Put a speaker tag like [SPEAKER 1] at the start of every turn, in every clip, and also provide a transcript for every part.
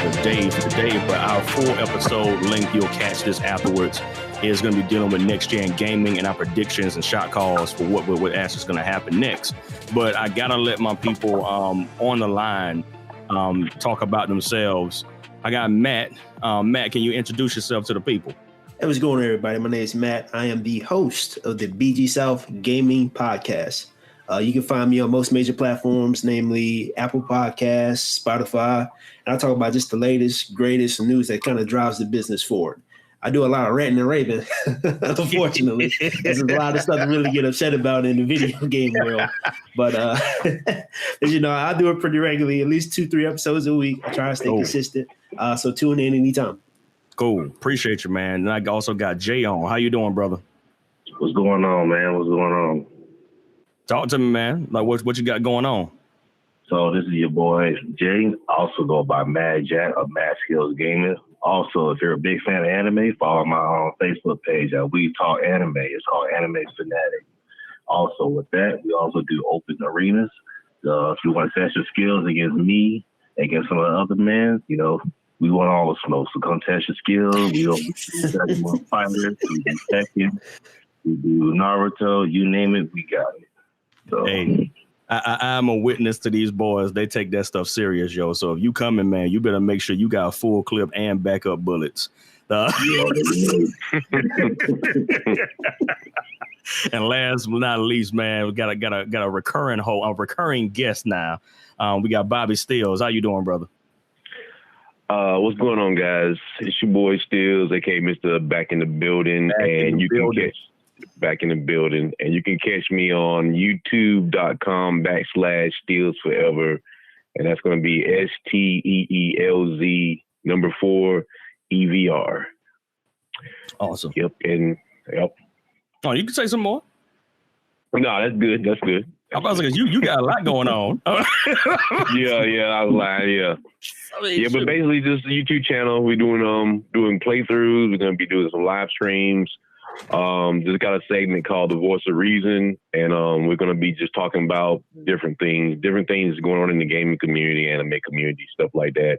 [SPEAKER 1] brother Dave today, but our full episode link, you'll catch this afterwards, is going to be dealing with next gen gaming and our predictions and shot calls for what actually is going to happen next. But I gotta let my people on the line talk about themselves. I got Matt. Matt, can you introduce yourself to the people?
[SPEAKER 2] Hey, what's going on, everybody? My name is Matt. I am the host of the BG South Gaming Podcast. You can find me on most major platforms, namely Apple Podcasts, Spotify, and I talk about just the latest, greatest news that kind of drives the business forward. I do a lot of ranting and raving, unfortunately. There's a lot of stuff to really get upset about in the video game world. But, as you know, I do it pretty regularly, at least 2-3 episodes a week. I try to stay consistent. So tune in anytime.
[SPEAKER 1] Cool. Appreciate you, man. And I also got Jay on. How you doing, brother?
[SPEAKER 3] What's going on, man? What's going on?
[SPEAKER 1] Talk to me, man. Like, what you got going on?
[SPEAKER 3] So this is your boy, Jay. Also go by Mad Jack of Mad Skills Gaming. Also, if you're a big fan of anime, follow my Facebook page at We Talk Anime. It's called Anime Fanatic. Also, with that, we also do open arenas. If you want to test your skills against me, against some of the other men, you know, we want all the smoke. So come test your skills. We do fighters, we do Tekken, we do Naruto, you name it, we got it. So,
[SPEAKER 1] hey, I'm a witness to these boys. They take that stuff serious, yo. So if you coming, man, you better make sure you got a full clip and backup bullets. And last but not least, man, we got a recurring guest now. We got Bobby Stills. How you doing, brother?
[SPEAKER 4] What's going on, guys? It's your boy Stills, aka Mr. Back in the Building, and you can catch Back in the Building, and you can catch me on youtube.com/Stills Forever, and that's going to be STEELZ 4EVR.
[SPEAKER 1] Awesome.
[SPEAKER 4] Yep.
[SPEAKER 1] Oh, you can say some more.
[SPEAKER 4] No, that's good. That's good.
[SPEAKER 1] I was like, you got a lot going on.
[SPEAKER 4] Yeah, I was lying. Yeah. But basically, just the YouTube channel. We're doing playthroughs. We're going to be doing some live streams. Just got a segment called The Voice of Reason, and we're going to be just talking about different things going on in the gaming community, anime community, stuff like that.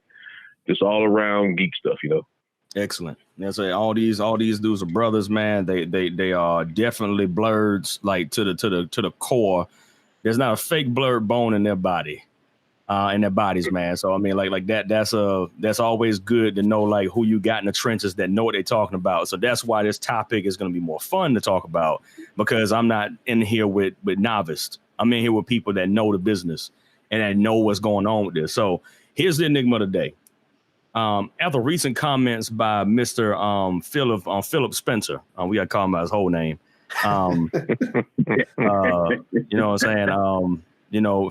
[SPEAKER 4] Just all around geek stuff, you know.
[SPEAKER 1] Excellent. That's like all these dudes are brothers, man. They are definitely blurs, like to the core. There's not a fake blurred bone in their body. In their bodies, man. So I mean, like that. That's always good to know, like, who you got in the trenches that know what they're talking about. So that's why this topic is going to be more fun to talk about, because I'm not in here with novice. I'm in here with people that know the business and that know what's going on with this. So here's the enigma today. After recent comments by Mr. Philip Spencer, we got to call him by his whole name. You know what I'm saying?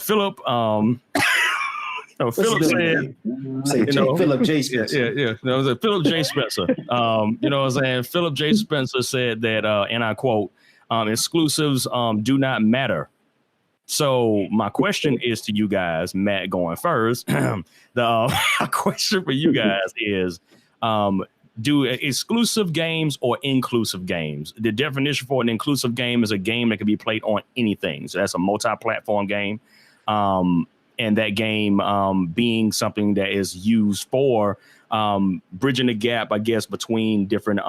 [SPEAKER 1] Philip. Philip said,
[SPEAKER 2] Philip J. Spencer.
[SPEAKER 1] Yeah. No, it was Philip J. Spencer. You know what I'm saying? Philip J. Spencer said that, and I quote, exclusives do not matter. So my question is to you guys, Matt going first. The question for you guys is, do exclusive games or inclusive games? The definition for an inclusive game is a game that can be played on anything. So that's a multi-platform game. And that game being something that is used for bridging the gap, I guess, between different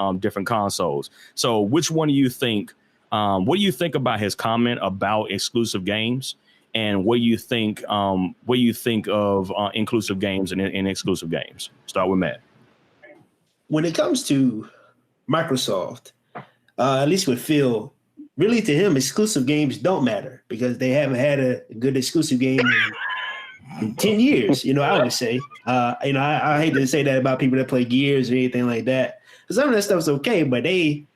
[SPEAKER 1] consoles. So which one do you think? What do you think about his comment about exclusive games? And what do you think? What do you think of inclusive games and exclusive games? Start with Matt.
[SPEAKER 2] When it comes to Microsoft, at least with Phil, really to him, exclusive games don't matter because they haven't had a good exclusive game in 10 years, I would say. I hate to say that about people that play Gears or anything like that. Some of that stuff's okay, but you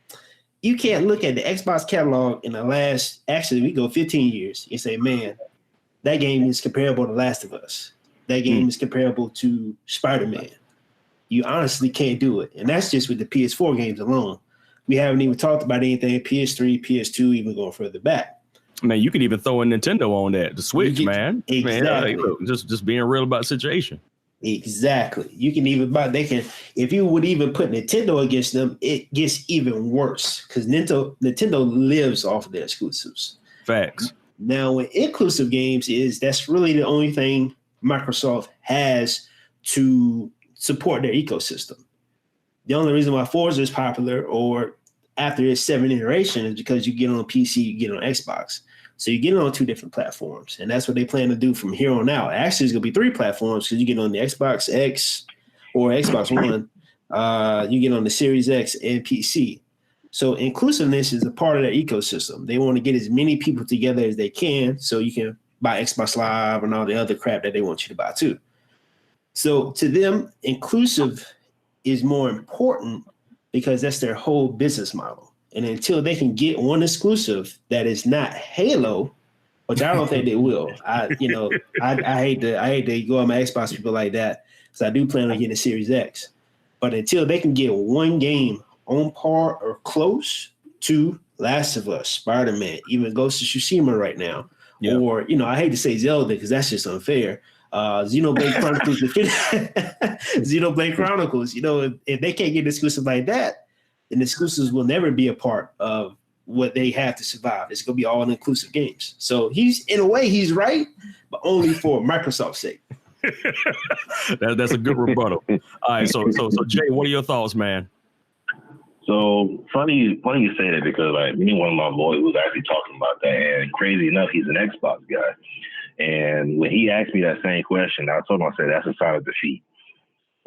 [SPEAKER 2] can't look at the Xbox catalog in the last, actually, we go 15 years. You say, man, that game is comparable to Last of Us. That game is comparable to Spider-Man. You honestly can't do it. And that's just with the PS4 games alone. We haven't even talked about anything PS3, PS2, even going further back.
[SPEAKER 1] Man, you can even throw a Nintendo on that. The Switch, man.
[SPEAKER 2] Exactly.
[SPEAKER 1] Man, like, look, just being real about the situation.
[SPEAKER 2] Exactly. You can even if you would even put Nintendo against them, it gets even worse because Nintendo lives off of their exclusives.
[SPEAKER 1] Facts.
[SPEAKER 2] Now, with inclusive games that's really the only thing Microsoft has to support their ecosystem. The only reason why Forza is popular or after its 7th iteration is because you get on PC, you get on Xbox. So you get on 2 different platforms. And that's what they plan to do from here on out. Actually, it's going to be 3 platforms because you get on the Xbox X or Xbox One. You get on the Series X and PC. So inclusiveness is a part of their ecosystem. They want to get as many people together as they can so you can buy Xbox Live and all the other crap that they want you to buy too. So to them, inclusive is more important because that's their whole business model. And until they can get one exclusive that is not Halo, which I don't think they will. I hate to go on my Xbox people like that because I do plan on getting a Series X. But until they can get one game on par or close to Last of Us, Spider-Man, even Ghost of Tsushima right now, or I hate to say Zelda because that's just unfair. Xenoblade Chronicles, Xenoblade Chronicles. If they can't get exclusive like that, then exclusives will never be a part of what they have to survive. It's going to be all inclusive games. So in a way, he's right, but only for Microsoft's sake.
[SPEAKER 1] That's a good rebuttal. All right, so Jay, what are your thoughts, man?
[SPEAKER 3] So funny you say that because me and one of my boys was actually talking about that, and crazy enough, he's an Xbox guy. And when he asked me that same question, I told him, I said, that's a sign of defeat.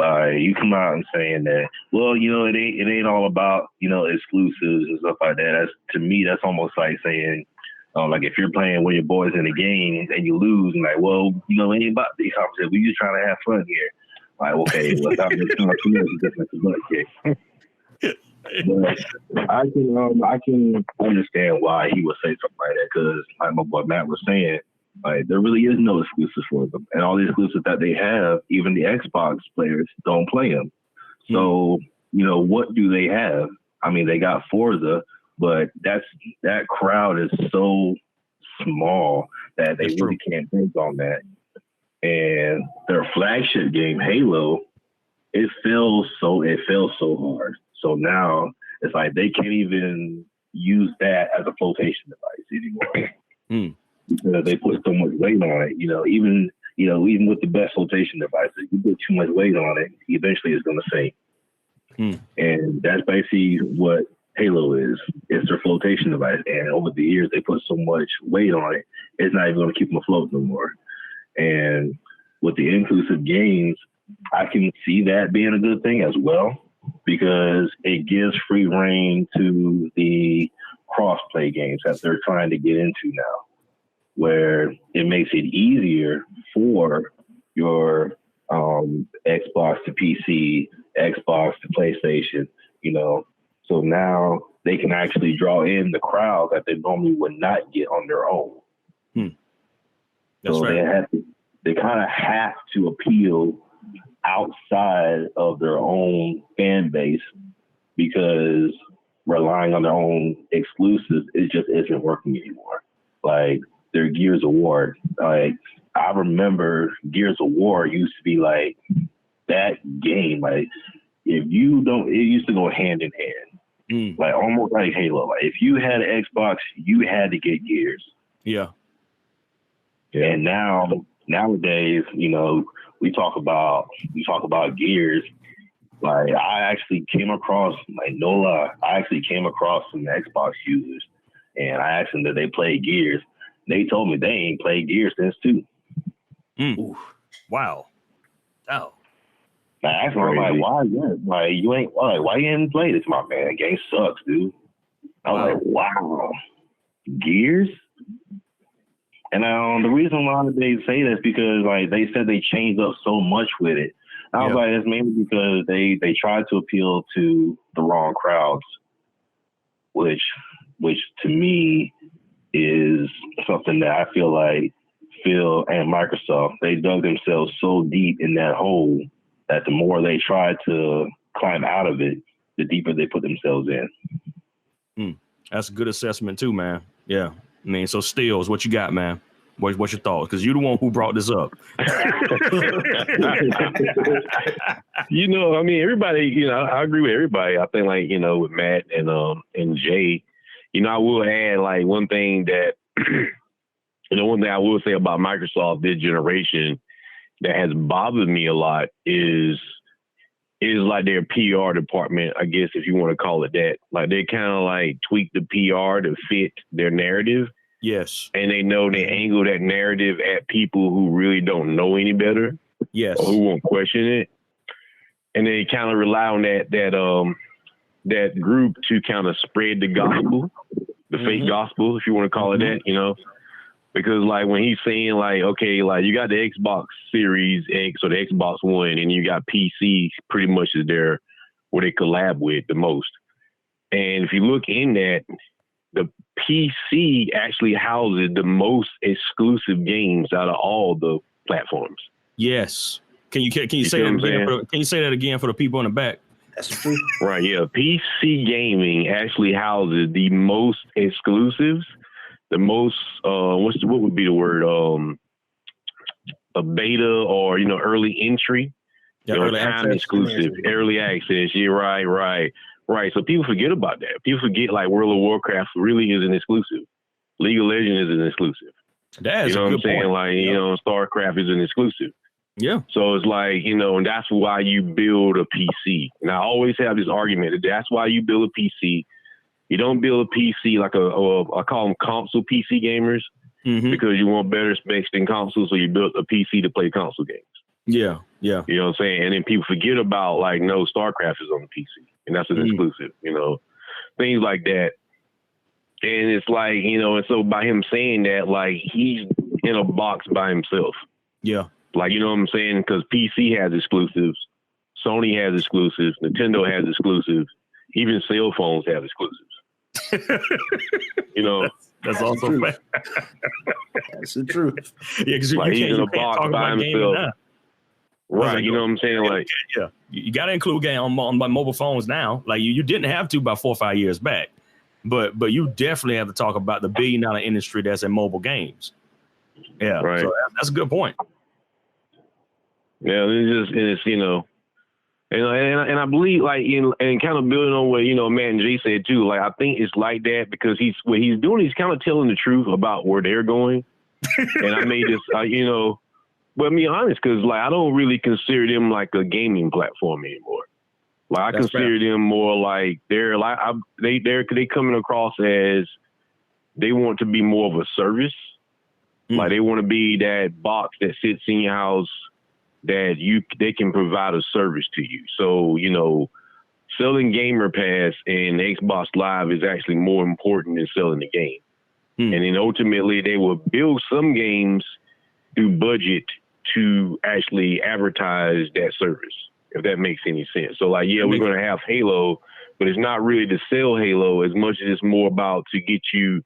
[SPEAKER 3] You come out and saying that, well, it ain't all about, exclusives and stuff like that. To me, that's almost like saying, like if you're playing with your boys in a game and you lose, and like, well, it ain't about the opposite. We just trying to have fun here. Like, okay, well, I'm just trying to different butt kick. But I can understand why he would say something like that because, like my boy Matt was saying, there really is no exclusives for them. And all the exclusives that they have, even the Xbox players don't play them. So, what do they have? I mean, they got Forza, but that crowd is so small that they really can't think on that. And their flagship game, Halo, it fell so hard. So now it's like they can't even use that as a flotation device anymore. Because they put so much weight on it, even with the best flotation devices, you put too much weight on it, eventually it's going to sink. And that's basically what Halo is. It's their flotation device. And over the years, they put so much weight on it, it's not even going to keep them afloat no more. And with the inclusive games, I can see that being a good thing as well, because it gives free reign to the cross-play games that they're trying to get into now, where it makes it easier for your Xbox to PC, Xbox to PlayStation, So now they can actually draw in the crowd that they normally would not get on their own.
[SPEAKER 1] That's
[SPEAKER 3] so
[SPEAKER 1] right.
[SPEAKER 3] They kind of have to appeal outside of their own fan base because relying on their own exclusives, it just isn't working anymore. Like their Gears of War, I remember Gears of War used to be like that game. Like if you don't, it used to go hand in hand, like almost like Halo. Like if you had an Xbox, you had to get Gears.
[SPEAKER 1] Yeah.
[SPEAKER 3] And nowadays, we talk about Gears. Like I actually came across, like no lie, some Xbox users, and I asked them that they play Gears. They told me they ain't played Gears since 2.
[SPEAKER 1] Wow. Oh.
[SPEAKER 3] I asked them, like, why? Like you ain't why you ain't played this? My man, the game sucks, dude. I was like, wow, Gears. And the reason why they say that is because like they said they changed up so much with it. I was like, it's mainly because they tried to appeal to the wrong crowds, which to me is something that I feel like Phil and Microsoft, they dug themselves so deep in that hole that the more they tried to climb out of it, the deeper they put themselves in.
[SPEAKER 1] That's a good assessment too, man. Yeah. I mean, so Stills, what you got, man? What's your thoughts? Because you're the one who brought this up.
[SPEAKER 4] Everybody, I agree with everybody. I think like, with Matt and Jay, I will add like one thing that, one thing I will say about Microsoft this generation that has bothered me a lot is is like their PR department, I guess, if you want to call it that. Like they kind of like tweak the PR to fit their narrative.
[SPEAKER 1] Yes.
[SPEAKER 4] And they know they angle that narrative at people who really don't know any better.
[SPEAKER 1] Yes.
[SPEAKER 4] Or who won't question it. And they kind of rely on that group to kind of spread the gospel, the fake gospel, if you want to call it that, you know. Because like when he's saying like, okay, like you got the Xbox Series X or the Xbox One, and you got PC pretty much is there where they collab with the most. And if you look in that, the PC actually houses the most exclusive games out of all the platforms.
[SPEAKER 1] Yes. Can you say that again? Can you say that again for the people in the back?
[SPEAKER 2] That's true.
[SPEAKER 4] Right. Yeah. PC gaming actually houses the most exclusives. The most, what would be the word? A beta or, early entry.
[SPEAKER 1] Yeah,
[SPEAKER 4] early time exclusive, early access. Yeah, right. So people forget about that. People forget like World of Warcraft really is an exclusive. League of Legends is an exclusive.
[SPEAKER 1] That's
[SPEAKER 4] you know
[SPEAKER 1] a
[SPEAKER 4] what I'm
[SPEAKER 1] good
[SPEAKER 4] saying?
[SPEAKER 1] point.
[SPEAKER 4] Like, StarCraft is an exclusive.
[SPEAKER 1] Yeah.
[SPEAKER 4] So it's like, and that's why you build a PC. And I always have this argument that that's why you build a PC. You don't build a PC like I call them console PC gamers because you want better specs than consoles. So you built a PC to play console games.
[SPEAKER 1] Yeah.
[SPEAKER 4] You know what I'm saying? And then people forget about like, no, StarCraft is on the PC and that's an exclusive, things like that. And it's like, and so by him saying that, like he's in a box by himself.
[SPEAKER 1] Yeah.
[SPEAKER 4] Like, you know what I'm saying? Because PC has exclusives. Sony has exclusives. Nintendo has exclusives. Even cell phones have exclusives.
[SPEAKER 1] That's also fact.
[SPEAKER 2] That's the truth.
[SPEAKER 1] Yeah, because
[SPEAKER 4] like
[SPEAKER 1] you can't talk about gaming now.
[SPEAKER 4] Right,
[SPEAKER 1] like,
[SPEAKER 4] you know what I'm saying? Like,
[SPEAKER 1] yeah, you got to include game on mobile phones now. Like you didn't have to about 4 or 5 years back, but you definitely have to talk about the $1 billion industry that's in mobile games. Yeah,
[SPEAKER 4] right.
[SPEAKER 1] So that's a good point.
[SPEAKER 4] Yeah, it's and I believe like and kind of building on what Matt and Jay said too. Like I think it's like that because what he's doing, he's kind of telling the truth about where they're going. And I made this, but I'm being honest, because like I don't really consider them like a gaming platform anymore. Like I consider them more like they're like they coming across as they want to be more of a service. Like they want to be that box that sits in your house that they can provide a service to you. So, selling Gamer Pass and Xbox Live is actually more important than selling the game. And then ultimately they will build some games through budget to actually advertise that service, if that makes any sense. So like, yeah, we're going to have Halo, but it's not really to sell Halo as much as it's more about to get you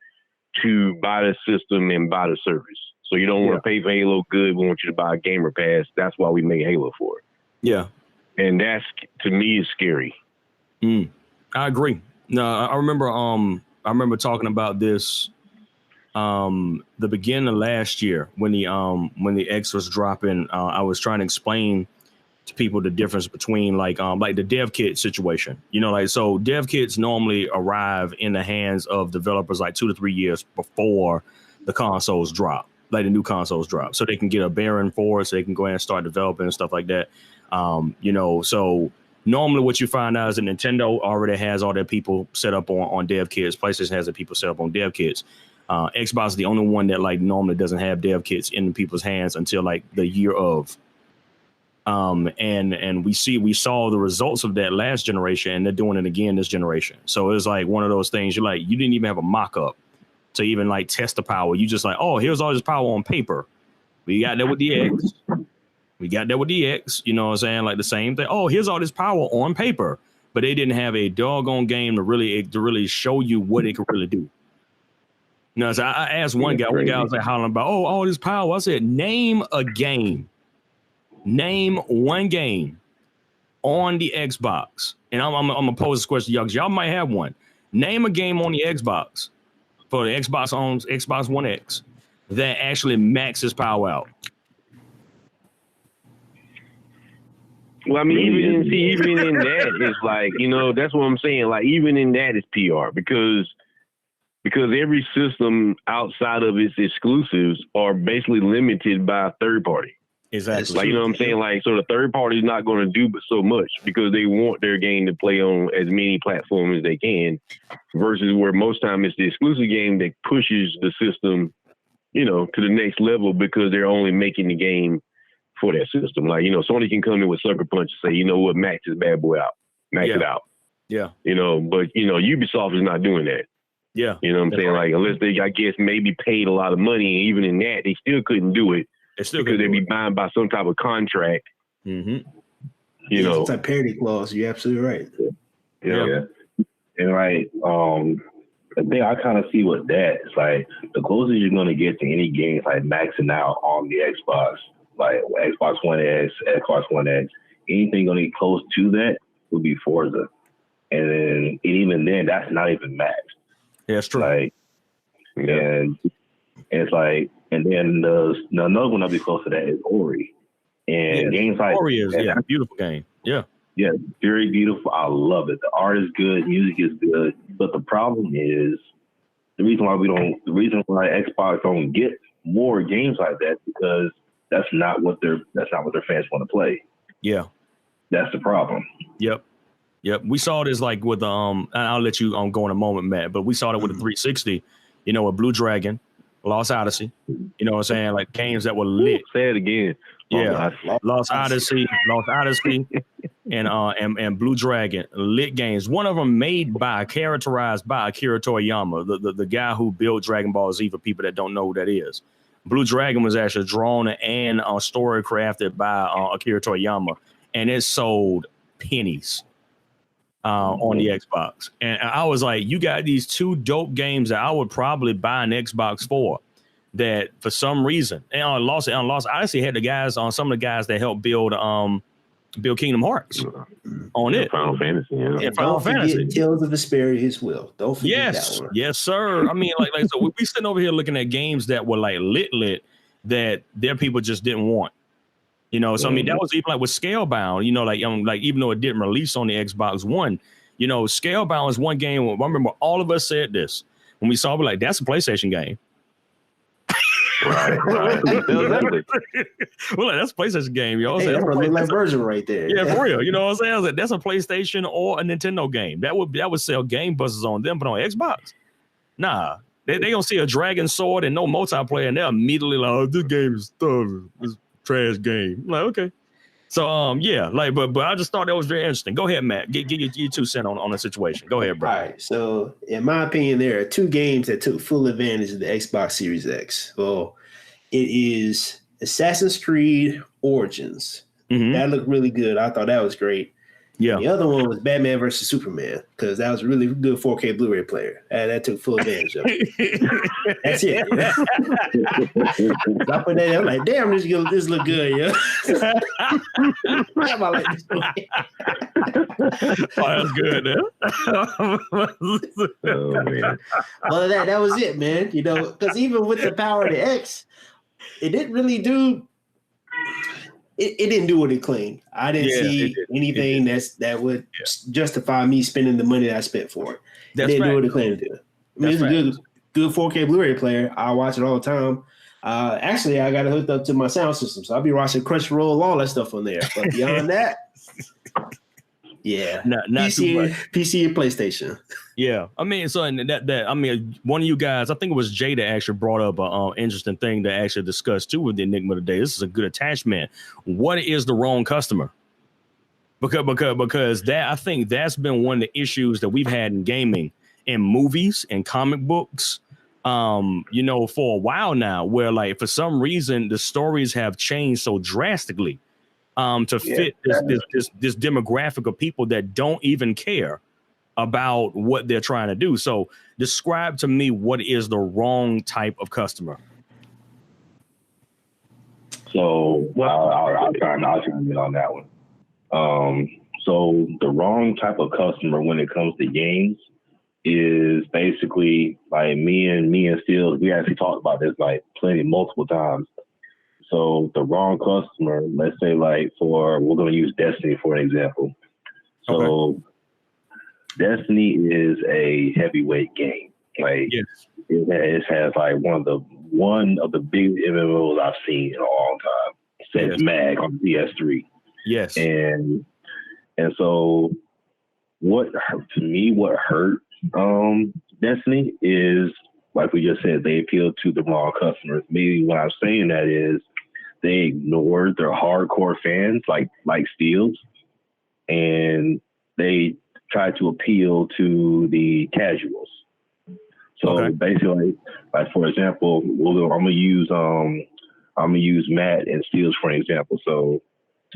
[SPEAKER 4] to buy the system and buy the service. So you don't want to pay for Halo good. We want you to buy a Gamer Pass. That's why we made Halo for it. Yeah. And that's, to me, is scary.
[SPEAKER 1] I agree. No, I remember talking about this the beginning of last year when the X was dropping. I was trying to explain to people the difference between like the dev kit situation. So dev kits normally arrive in the hands of developers like 2 to 3 years before the consoles drop. Like the new consoles drop, so they can get a bearing for it, so they can go ahead and start developing and stuff like that. So normally what you find out is that Nintendo already has all their people set up on dev kits. PlayStation has their people set up on dev kits. Xbox is the only one that like normally doesn't have dev kits in people's hands until like the year of. And we saw the results of that last generation, and they're doing it again this generation. So it's like one of those things you didn't even have a mock-up to even like test the power. You just like, oh, here's all this power on paper. We got that with the X. You know what I'm saying? Like the same thing. Oh, here's all this power on paper. But they didn't have a doggone game to really show you what it could really do. So I asked one guy was like hollering about, oh, all this power. I said, name a game. Name one game on the Xbox. And I'm gonna pose this question to y'all, because y'all might have one. Name a game on the Xbox. For the Xbox One X that actually maxes power out.
[SPEAKER 4] Well, I mean, even in that, it's like, that's what I'm saying. Like, even in that, it's PR because every system outside of its exclusives are basically limited by a third party.
[SPEAKER 1] Exactly.
[SPEAKER 4] Like, you know what I'm saying? Like, so the third party is not going to do but so much because they want their game to play on as many platforms as they can, versus where most time it's the exclusive game that pushes the system, you know, to the next level because they're only making the game for that system. Like, you know, Sony can come in with Sucker Punch and say, you know what, max this bad boy out. Max it out.
[SPEAKER 1] Yeah.
[SPEAKER 4] You know, but, you know, Ubisoft is not doing that.
[SPEAKER 1] Yeah.
[SPEAKER 4] You know what I'm saying? Right. Like, unless they, I guess, maybe paid a lot of money, and even in that, they still couldn't do it because they'd be bound by some type of contract.
[SPEAKER 1] Mm-hmm.
[SPEAKER 4] You know,
[SPEAKER 2] some type of parity clause. You're absolutely right.
[SPEAKER 3] Yeah. And right, the thing I kind of see with that is like the closest you're gonna get to any game is like maxing out on the Xbox, like Xbox One X, Xbox One X. Anything gonna get close to that would be Forza, and even then, that's not even maxed.
[SPEAKER 1] Yeah, it's true.
[SPEAKER 3] Like, and it's like, and then another one that'll be close to that is Ori. And games like
[SPEAKER 1] Ori is beautiful game. Yeah.
[SPEAKER 3] Yeah, very beautiful. I love it. The art is good, music is good. But the problem is the reason why Xbox don't get more games like that because that's not what their fans want to play.
[SPEAKER 1] Yeah.
[SPEAKER 3] That's the problem.
[SPEAKER 1] Yep. We saw this like with I'll let you go in a moment, Matt, but we saw it with the 360, you know, with Blue Dragon, Lost Odyssey, you know what I'm saying? Like games that were lit.
[SPEAKER 4] Say it again.
[SPEAKER 1] Yeah. Lost Odyssey, and Blue Dragon, lit games. One of them characterized by Akira Toriyama, the guy who built Dragon Ball Z for people that don't know who that is. Blue Dragon was actually drawn and story crafted by Akira Toriyama, and it sold pennies on the Xbox. And I was like, you got these two dope games that I would probably buy an Xbox for. That for some reason, and Lost Odyssey had some of the guys that helped build Kingdom Hearts on it.
[SPEAKER 4] Final Fantasy,
[SPEAKER 1] yeah. Final Fantasy.
[SPEAKER 2] Tales of Vesperia's Will. Don't forget that one.
[SPEAKER 1] Yes, sir. I mean, like so we sitting over here looking at games that were like lit that their people just didn't want. You know, so I mean that was even like with Scalebound. You know, like even though it didn't release on the Xbox One, you know, Scalebound is one game. I remember all of us said this when we saw it. Like that's a PlayStation game.
[SPEAKER 3] Right.
[SPEAKER 4] Exactly.
[SPEAKER 1] Well, like, that's a PlayStation game, yo.
[SPEAKER 2] Hey, that's like version right there.
[SPEAKER 1] Yeah, for real. You know what I'm saying? I was like, that's a PlayStation or a Nintendo game. That would sell game busters on them, but on Xbox, nah. They gonna see a dragon sword and no multiplayer, and they're immediately like, oh, this game is stuff. It's a trash game. I'm like, okay. So but I just thought that was very interesting. Go ahead, Matt. Give your 2 cents on the situation. Go ahead, bro.
[SPEAKER 2] All right. So in my opinion, there are 2 games that took full advantage of the Xbox Series X. Well, it is Assassin's Creed Origins.
[SPEAKER 1] Mm-hmm.
[SPEAKER 2] That looked really good. I thought that was great.
[SPEAKER 1] Yeah.
[SPEAKER 2] And the other one was Batman versus Superman because that was a really good 4K Blu-ray player. That took full advantage of it. That's it. Yeah. I put that. I'm like, damn, this look good, yeah. I like this movie.
[SPEAKER 1] Oh, that's good, man.
[SPEAKER 3] Oh man.
[SPEAKER 2] Well, that was it, man. You know, because even with the power of the X, it didn't really do. It didn't do what it claimed. I didn't see anything that would justify me spending the money that I spent for it. It didn't do what it claimed to do. I mean, it's a good 4K Blu-ray player. I watch it all the time. Actually, I got it hooked up to my sound system, so I'll be watching Crunchyroll, all that stuff on there. But beyond that, not PC and PlayStation.
[SPEAKER 1] Yeah, I mean, so one of you guys, I think it was Jay that actually brought up an interesting thing to actually discuss too with the Enigma today. This is a good attachment. What is the wrong customer? Because that, I think that's been one of the issues that we've had in gaming, in movies, and comic books. You know, for a while now, where like for some reason the stories have changed so drastically to fit this demographic of people that don't even care about what they're trying to do. So describe to me what is the wrong type of customer.
[SPEAKER 3] So I'll try and get on that one. So the wrong type of customer when it comes to games is basically like me and Steele, we actually talked about this like multiple times. So the wrong customer, let's say like we're going to use Destiny for an example. So Destiny is a heavyweight game. Like it has like one of the biggest MMOs I've seen in a long time. says Mag on PS3.
[SPEAKER 1] Yes.
[SPEAKER 3] And so what hurt Destiny is, like we just said, they appeal to the wrong customers. Maybe what I'm saying that is they ignored their hardcore fans like Steels, and they tried to appeal to the casuals. So basically, like for example, I'm gonna use Matt and Steels for an example. So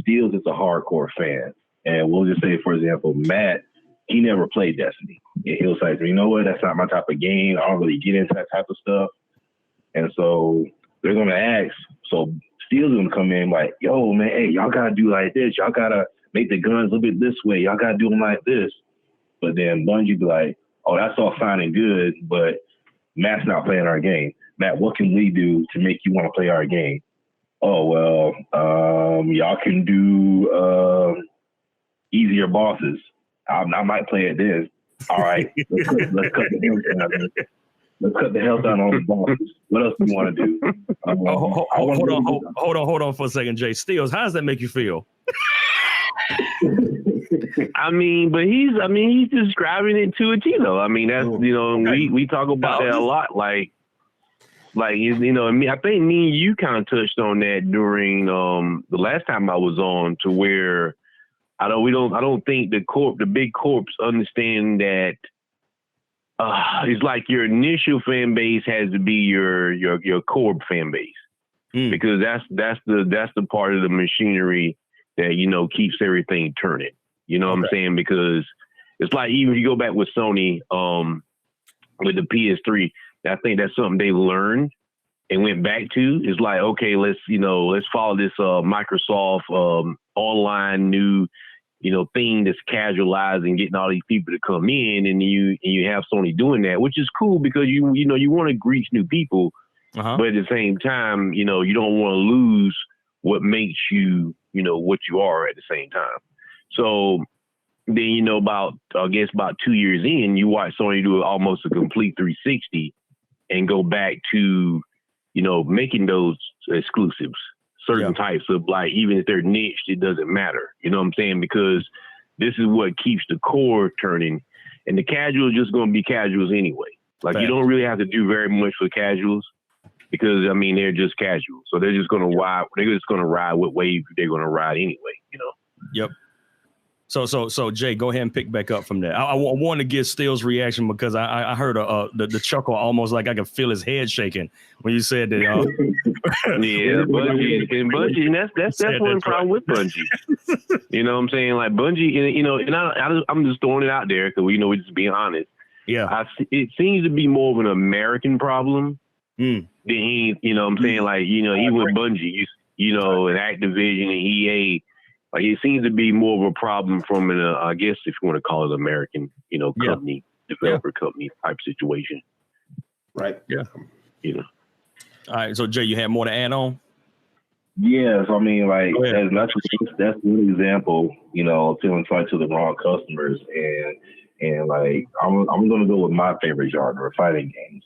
[SPEAKER 3] Steels is a hardcore fan, and we'll just say, for example, Matt, he never played Destiny. And he'll say, you know what, that's not my type of game. I don't really get into that type of stuff. And so they're gonna ask. So Steel's gonna come in like, yo, man, hey, y'all gotta do like this. Y'all gotta make the guns a little bit this way. Y'all gotta do them like this. But then Bungie be like, oh, that's all fine and good, but Matt's not playing our game. Matt, what can we do to make you want to play our game? Oh, well, y'all can do easier bosses. I might play it then. All right, let's cut the hell down on the bosses. What else do you want to do?
[SPEAKER 1] Hold on for a second, Jay. Steels, how does that make you feel?
[SPEAKER 4] I mean, he's describing it to a T though. I mean, that's we talk about that a lot. Like I think me and you kind of touched on that during the last time I was on, to where I don't think the big corps understand that it's like your initial fan base has to be your corp fan base, because that's the part of the machinery that keeps everything turning. You know what I'm saying? Because it's like, even if you go back with Sony with the PS3, I think that's something they learned and went back to. It's like, okay, let's follow this Microsoft online new thing that's casualizing, getting all these people to come in, and you have Sony doing that, which is cool because you want to reach new people, but at the same time, you don't want to lose what makes you what you are at the same time. So then, about 2 years in, you watch Sony do almost a complete 360 and go back to, making those exclusives, certain types of, like, even if they're niched, it doesn't matter. You know what I'm saying? Because this is what keeps the core turning, and the casuals just going to be casuals anyway. Like, you don't really have to do very much for casuals, because they're just casual. So they're just going to ride. They're just going to ride what wave they're going to ride anyway.
[SPEAKER 1] Yep. So Jay, go ahead and pick back up from there. I want to get Steele's reaction, because I heard the chuckle, almost like I could feel his head shaking when you said that.
[SPEAKER 4] Yeah, Bungie, and that's one problem with Bungie. You know what I'm saying? Like Bungie, and I'm just throwing it out there because we're just being honest.
[SPEAKER 1] Yeah,
[SPEAKER 4] it seems to be more of an American problem than what I'm saying? Like even with Bungie, and Activision and EA. Like, it seems to be more of a problem from an, I guess if you want to call it American, company, developer company type situation.
[SPEAKER 2] Right.
[SPEAKER 1] Yeah. All right. So Jay, you have more to add on?
[SPEAKER 3] Yes. I mean, like, that's one example, feeling sorry to the wrong customers. And like, I'm going to go with my favorite genre, fighting games.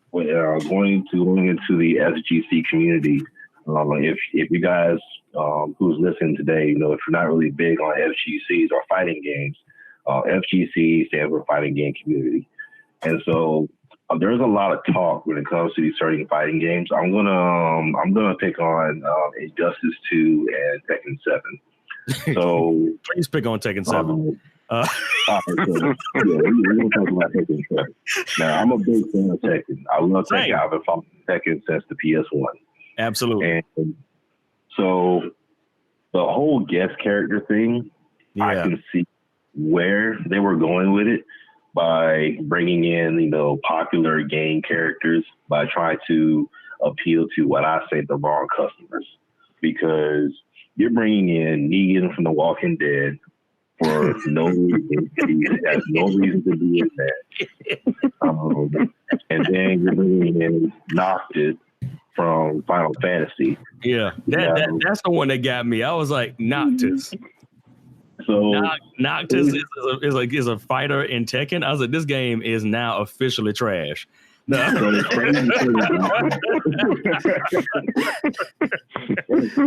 [SPEAKER 3] When going into the SGC community, if you guys who's listening today, if you're not really big on FGCs or fighting games, FGC stands for Fighting Game Community, and so there's a lot of talk when it comes to these certain fighting games. I'm gonna pick on Injustice 2 and Tekken 7. So
[SPEAKER 1] please pick on Tekken 7.
[SPEAKER 3] We're gonna talk about Tekken 7. Now, I'm a big fan of Tekken. I love Tekken. I've been following Tekken since the PS1.
[SPEAKER 1] Absolutely.
[SPEAKER 3] And so the whole guest character thing, I can see where they were going with it by bringing in, popular game characters, by trying to appeal to what I say the wrong customers, because you're bringing in Negan from The Walking Dead for no reason. He has no reason to be in that. And then you're bringing in Noctis from Final Fantasy.
[SPEAKER 1] Yeah, that's the one that got me. I was like, Noctis. So Noctis is a fighter in Tekken. I was like, this game is now officially trash. No.
[SPEAKER 3] So the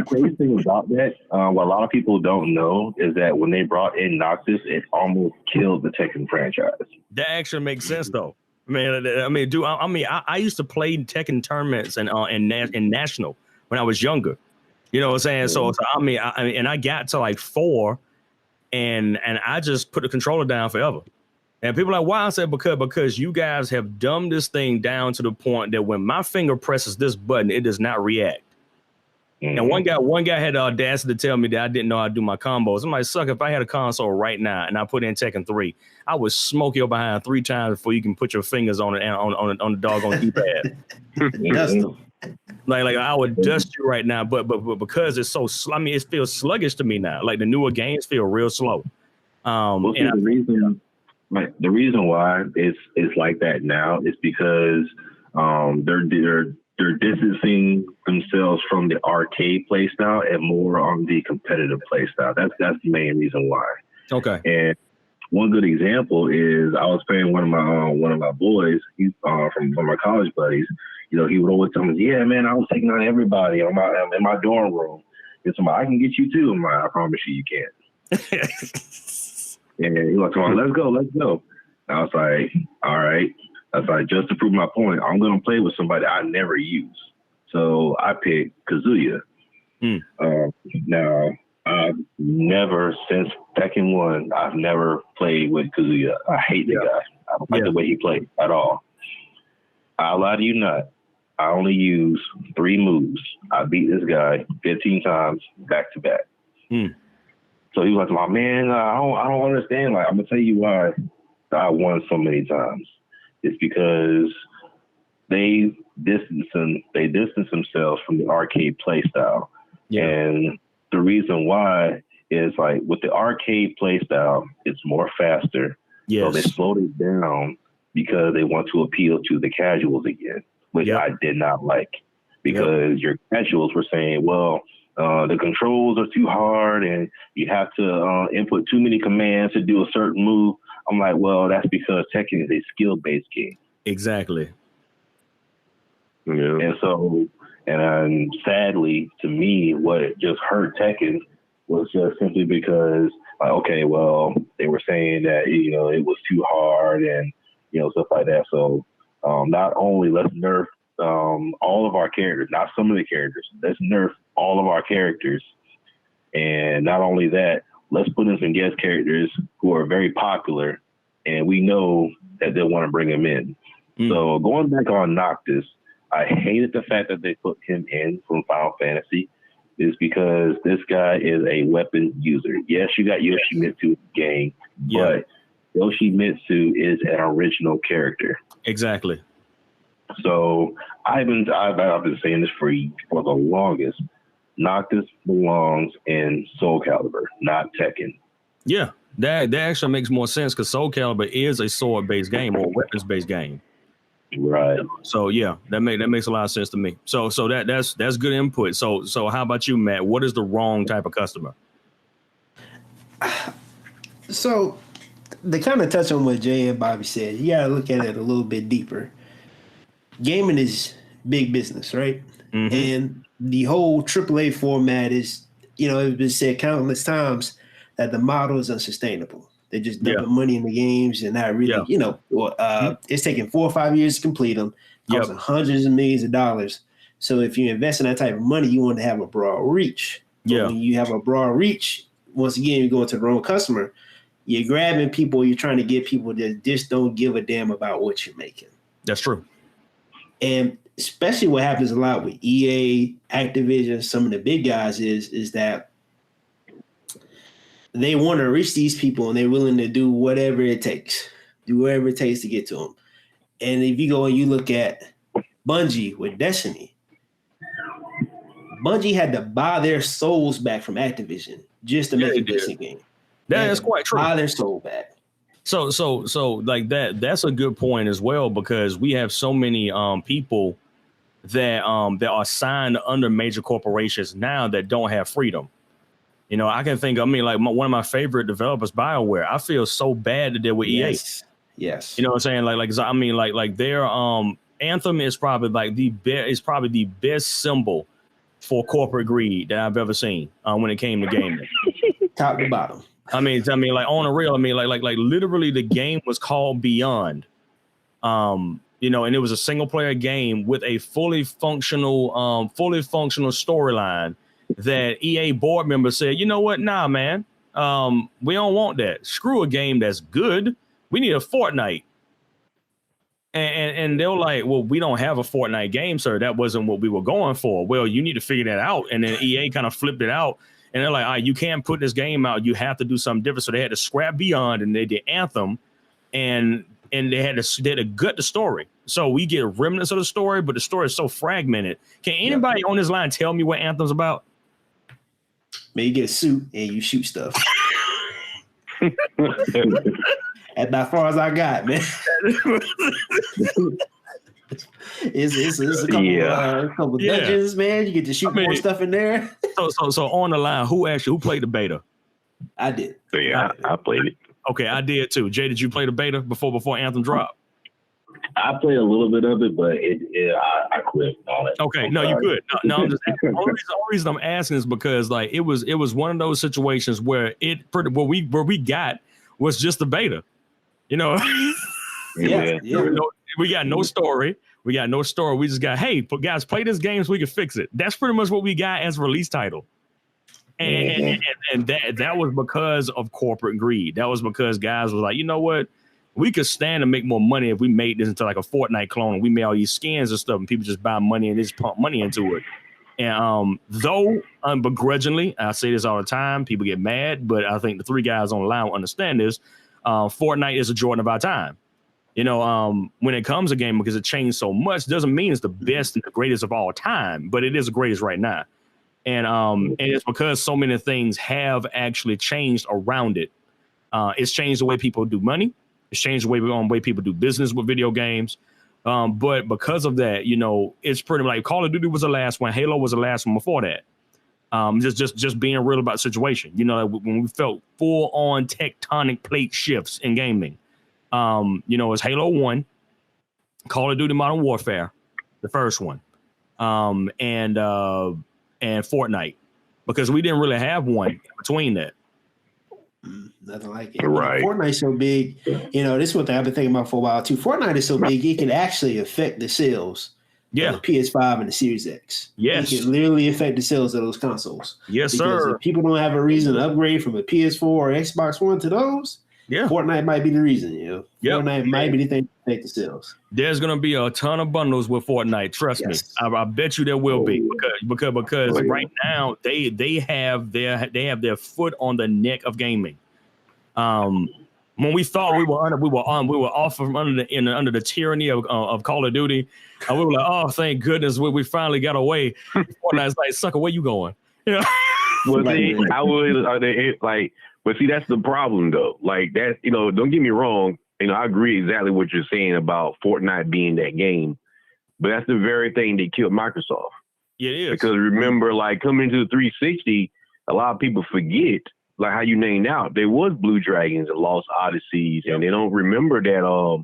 [SPEAKER 3] crazy thing about that, what a lot of people don't know is that when they brought in Noctis, it almost killed the Tekken franchise.
[SPEAKER 1] That actually makes sense, though. I used to play Tekken tournaments and in national when I was younger. You know what I'm saying? So I got to like 4, and I just put the controller down forever. And people are like, why? I said, because you guys have dumbed this thing down to the point that when my finger presses this button, it does not react. Mm-hmm. And one guy had the audacity to tell me that I didn't know how to do my combos. I'm like, suck, if I had a console right now and I put in Tekken 3, I would smoke your behind 3 times before you can put your fingers on it and on the doggone keypad. Like I would dust you right now, but because it's so it feels sluggish to me now. Like the newer games feel real slow.
[SPEAKER 3] The reason why it's like that now is because they're distancing themselves from the arcade play style and more on the competitive play style. That's the main reason why.
[SPEAKER 1] Okay.
[SPEAKER 3] And one good example is I was playing one of my boys. He's from one of my college buddies. You know, he would always tell me, "Yeah, man, I was taking on everybody in my dorm room. It's I can get you too." I promise you can't. And he was like, "Let's go." And I was like, "All right." I was like, just to prove my point, I'm going to play with somebody I never use. So I picked Kazuya. Now, I've never, since Tekken 1, I've never played with Kazuya. I hate the guy. I don't like the way he plays at all. I'll lie to you not. I only use 3 moves. I beat this guy 15 times back to back. So he was like, "My man, I don't understand. Like, I'm going to tell you why I won so many times. It's because they distance themselves from the arcade play style. And the reason why is like with the arcade play style, it's more faster. So they slowed it down because they want to appeal to the casuals again, which I did not like because your casuals were saying, well, the controls are too hard and you have to input too many commands to do a certain move. I'm like, well, that's because Tekken is a skill-based game.
[SPEAKER 1] Exactly.
[SPEAKER 3] Yeah. And so, sadly, to me, what just hurt Tekken was just simply because, like, okay, well, they were saying that, you know, it was too hard and, you know, stuff like that. So not only let's nerf all of our characters, not some of the characters, let's nerf all of our characters. And not only that, let's put in some guest characters who are very popular, and we know that they'll want to bring them in. So going back on Noctis, I hated the fact that they put him in from Final Fantasy is because this guy is a weapon user. Yes, you got Yoshimitsu gang, but Yoshimitsu is an original character.
[SPEAKER 1] Exactly.
[SPEAKER 3] So I've been saying this for the longest. Noctis belongs in Soul Calibur, not Tekken.
[SPEAKER 1] Yeah, that actually makes more sense because Soul Calibur is a sword-based game or a weapons-based game.
[SPEAKER 3] Right.
[SPEAKER 1] So yeah, that makes a lot of sense to me. So that's good input. So how about you, Matt? What is the wrong type of customer?
[SPEAKER 2] So they kind of touch on what Jay and Bobby said. You got to look at it a little bit deeper. Gaming is big business, right? Mm-hmm. And the whole AAA format is, you know, it's been said countless times that the model is unsustainable. They're just dumping money in the games and not really, you know, it's taking 4 or 5 years to complete them, costing hundreds of millions of dollars. So if you invest in that type of money, you want to have a broad reach. But when you have a broad reach, once again, you're going to the wrong customer. You're grabbing people. You're trying to get people that just don't give a damn about what you're making.
[SPEAKER 1] That's true.
[SPEAKER 2] And especially what happens a lot with EA, Activision, some of the big guys is that they want to reach these people and they're willing to do whatever it takes to get to them. And if you go and you look at Bungie with Destiny, Bungie had to buy their souls back from Activision just to make a decent game.
[SPEAKER 1] That is quite true.
[SPEAKER 2] Buy their soul back.
[SPEAKER 1] So like that's a good point as well, because we have so many people that are signed under major corporations now that don't have freedom. You know, I can think, like one of my favorite developers, BioWare, I feel so bad that they're with EA.
[SPEAKER 2] Yes.
[SPEAKER 1] You know what I'm saying? Like they're Anthem is probably like the best symbol for corporate greed that I've ever seen when it came to gaming.
[SPEAKER 2] Top to bottom.
[SPEAKER 1] I mean, like on a real, I mean, like literally the game was called Beyond. You know, and it was a single player game with a fully functional storyline that EA board members said, you know what? Nah, man, we don't want that. Screw a game that's good. We need a Fortnite. And they were like, well, we don't have a Fortnite game, sir. That wasn't what we were going for. Well, you need to figure that out. And then EA kind of flipped it out. And they're like, all right, you can't put this game out. You have to do something different. So they had to scrap Beyond and they did Anthem. And they had to gut the story. So we get remnants of the story, but the story is so fragmented. Can anybody on this line tell me what Anthem's about?
[SPEAKER 2] Man, you get a suit and you shoot stuff. That's about far as I got, man. It's a couple dungeons, man. You get to shoot more stuff in there.
[SPEAKER 1] So on the line, who played the beta?
[SPEAKER 2] I did.
[SPEAKER 4] Yeah, I played it.
[SPEAKER 1] Okay, I did too. Jay, did you play the beta before Anthem dropped?
[SPEAKER 3] I played a little bit of it, but I quit on it.
[SPEAKER 1] Okay, no, you could. No, I'm just the only reason I'm asking is because like it was one of those situations where what we got was just the beta. You know, we got no story. We got no story. We just got, hey, guys, play this game so we can fix it. That's pretty much what we got as a release title. And that was because of corporate greed. That was because guys was like, you know what? We could stand to make more money if we made this into like a Fortnite clone and we made all these skins and stuff and people just buy money and just pump money into it. And though begrudgingly, I say this all the time, people get mad, but I think the three guys on the line will understand this. Fortnite is a Jordan of our time. You know, when it comes to game, because it changed so much, doesn't mean it's the best and the greatest of all time, but it is the greatest right now. And it's because so many things have actually changed around it. It's changed the way people do money. It's changed the way people do business with video games. But because of that, you know, it's pretty like Call of Duty was the last one. Halo was the last one before that. Just being real about the situation. You know, when we felt full on tectonic plate shifts in gaming. You know, it's Halo 1, Call of Duty Modern Warfare, the first one, and Fortnite, because we didn't really have one in between that.
[SPEAKER 2] Nothing like it.
[SPEAKER 4] Right.
[SPEAKER 2] You know, Fortnite's so big. You know, this is one thing I've been thinking about for a while too. Fortnite is so big, it can actually affect the sales of the PS5 and the Series X.
[SPEAKER 1] Yes.
[SPEAKER 2] It can literally affect the sales of those consoles.
[SPEAKER 1] Yes,
[SPEAKER 2] because
[SPEAKER 1] sir.
[SPEAKER 2] if people don't have a reason to upgrade from a PS4 or Xbox One to those, Fortnite might be the reason, you know. Fortnite might be the thing to affect the sales.
[SPEAKER 1] There's gonna be a ton of bundles with Fortnite. Trust me. I bet you there will be because right now they have their foot on the neck of gaming. When we thought we were off from under the tyranny of Call of Duty, and we were like, oh, thank goodness we finally got away. Fortnite's like, sucker, where you going? Yeah.
[SPEAKER 4] Well, see, I would like. But see, that's the problem, though. Like that, you know, don't get me wrong. You know, I agree exactly what you're saying about Fortnite being that game. But that's the very thing that killed Microsoft.
[SPEAKER 1] Yeah, it is.
[SPEAKER 4] Because remember, like coming into the 360, a lot of people forget, like how you named out, there was Blue Dragons and Lost Odysseys, and they don't remember that.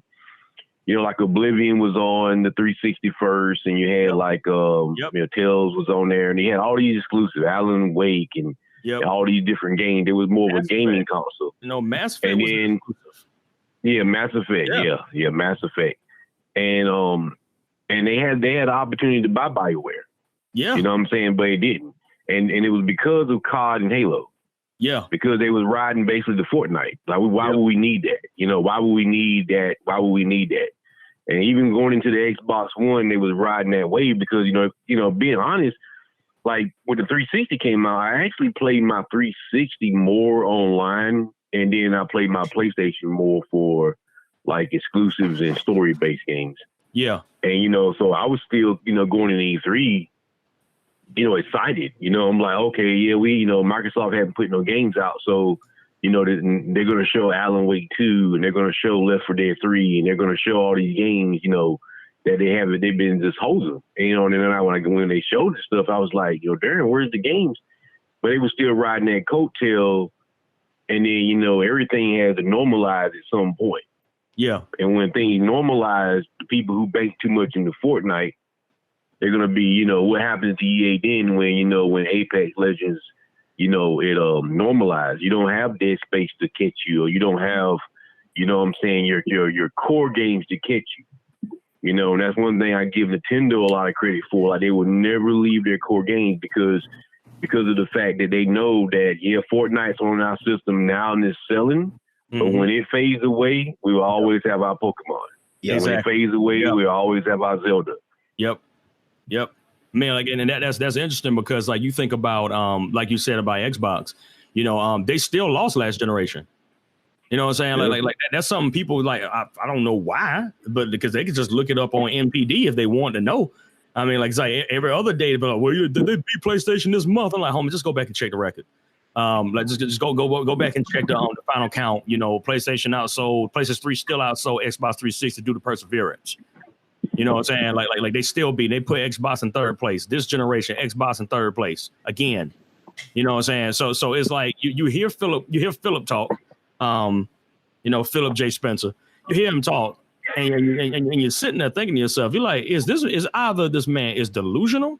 [SPEAKER 4] You know, like Oblivion was on the 360 first, and you had like you know, Tales was on there, and they had all these exclusive Alan Wake and all these different games. It was more of a gaming console.
[SPEAKER 1] No, Mass Effect.
[SPEAKER 4] And then, Mass Effect. Yeah, Mass Effect. And they had the opportunity to buy BioWare. Yeah, you know what I'm saying, but it didn't. And it was because of COD and Halo. Yeah, because they was riding basically the Fortnite. Like, why would we need that? You know, why would we need that? Why would we need that? And even going into the Xbox One, they was riding that wave because you know, being honest. Like when the 360 came out, I actually played my 360 more online, and then I played my PlayStation more for like exclusives and story-based games. Yeah, and you know, so I was still going to E3, excited. You know, I'm like, okay, yeah, Microsoft haven't put no games out, so they're gonna show Alan Wake 2, and they're gonna show Left 4 Dead 3, and they're gonna show all these games, that they've been just hosing. And then when they showed the stuff, I was like, Darren, where's the games? But they were still riding that coattail, and then, everything had to normalize at some point.
[SPEAKER 1] Yeah.
[SPEAKER 4] And when things normalize, the people who bank too much into Fortnite, they're gonna be, you know, what happens to EA then when, you know, when Apex Legends, you know, it normalized. You don't have dead space to catch you, or you don't have, you know what I'm saying, your core games to catch you. You know, and that's one thing I give Nintendo a lot of credit for. Like, they will never leave their core games because of the fact that they know that, yeah, Fortnite's on our system now and it's selling, but when it fades away, we will always have our Pokemon. Yeah, exactly. When it fades away, we'll always have our Zelda.
[SPEAKER 1] Yep. Man, like, and that's interesting because, like, you think about, like you said about Xbox, you know, they still lost last generation. You know what I'm saying? Like that's something people like. I don't know why, but because they could just look it up on MPD if they want to know. I mean, like, it's like every other day, they'll be like, well, did they beat PlayStation this month? I'm like, homie, just go back and check the record. Like, just go back and check the final count. You know, PlayStation outsold, PlayStation 3 still outsold Xbox 360 due to perseverance. You know what I'm saying? Like they still beat. They put Xbox in third place. This generation, Xbox in third place again. You know what I'm saying? So it's like you hear Philip talk. You know, Philip J. Spencer. You hear him talk, and you're sitting there thinking to yourself, you're like, is either this man is delusional,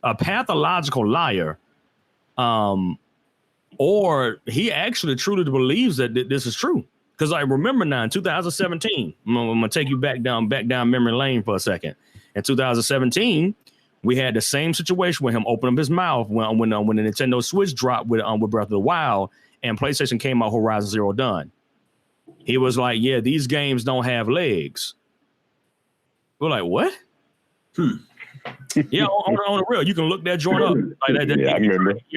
[SPEAKER 1] a pathological liar, or he actually truly believes that this is true. Because I remember now in 2017, I'm gonna take you back down memory lane for a second. In 2017, we had the same situation with him open up his mouth when the Nintendo Switch dropped with Breath of the Wild and PlayStation came out Horizon Zero Dawn. He was like, "Yeah, these games don't have legs." We're like, "What?" Yeah, on the real, you can look that joint up. Like that,
[SPEAKER 4] yeah,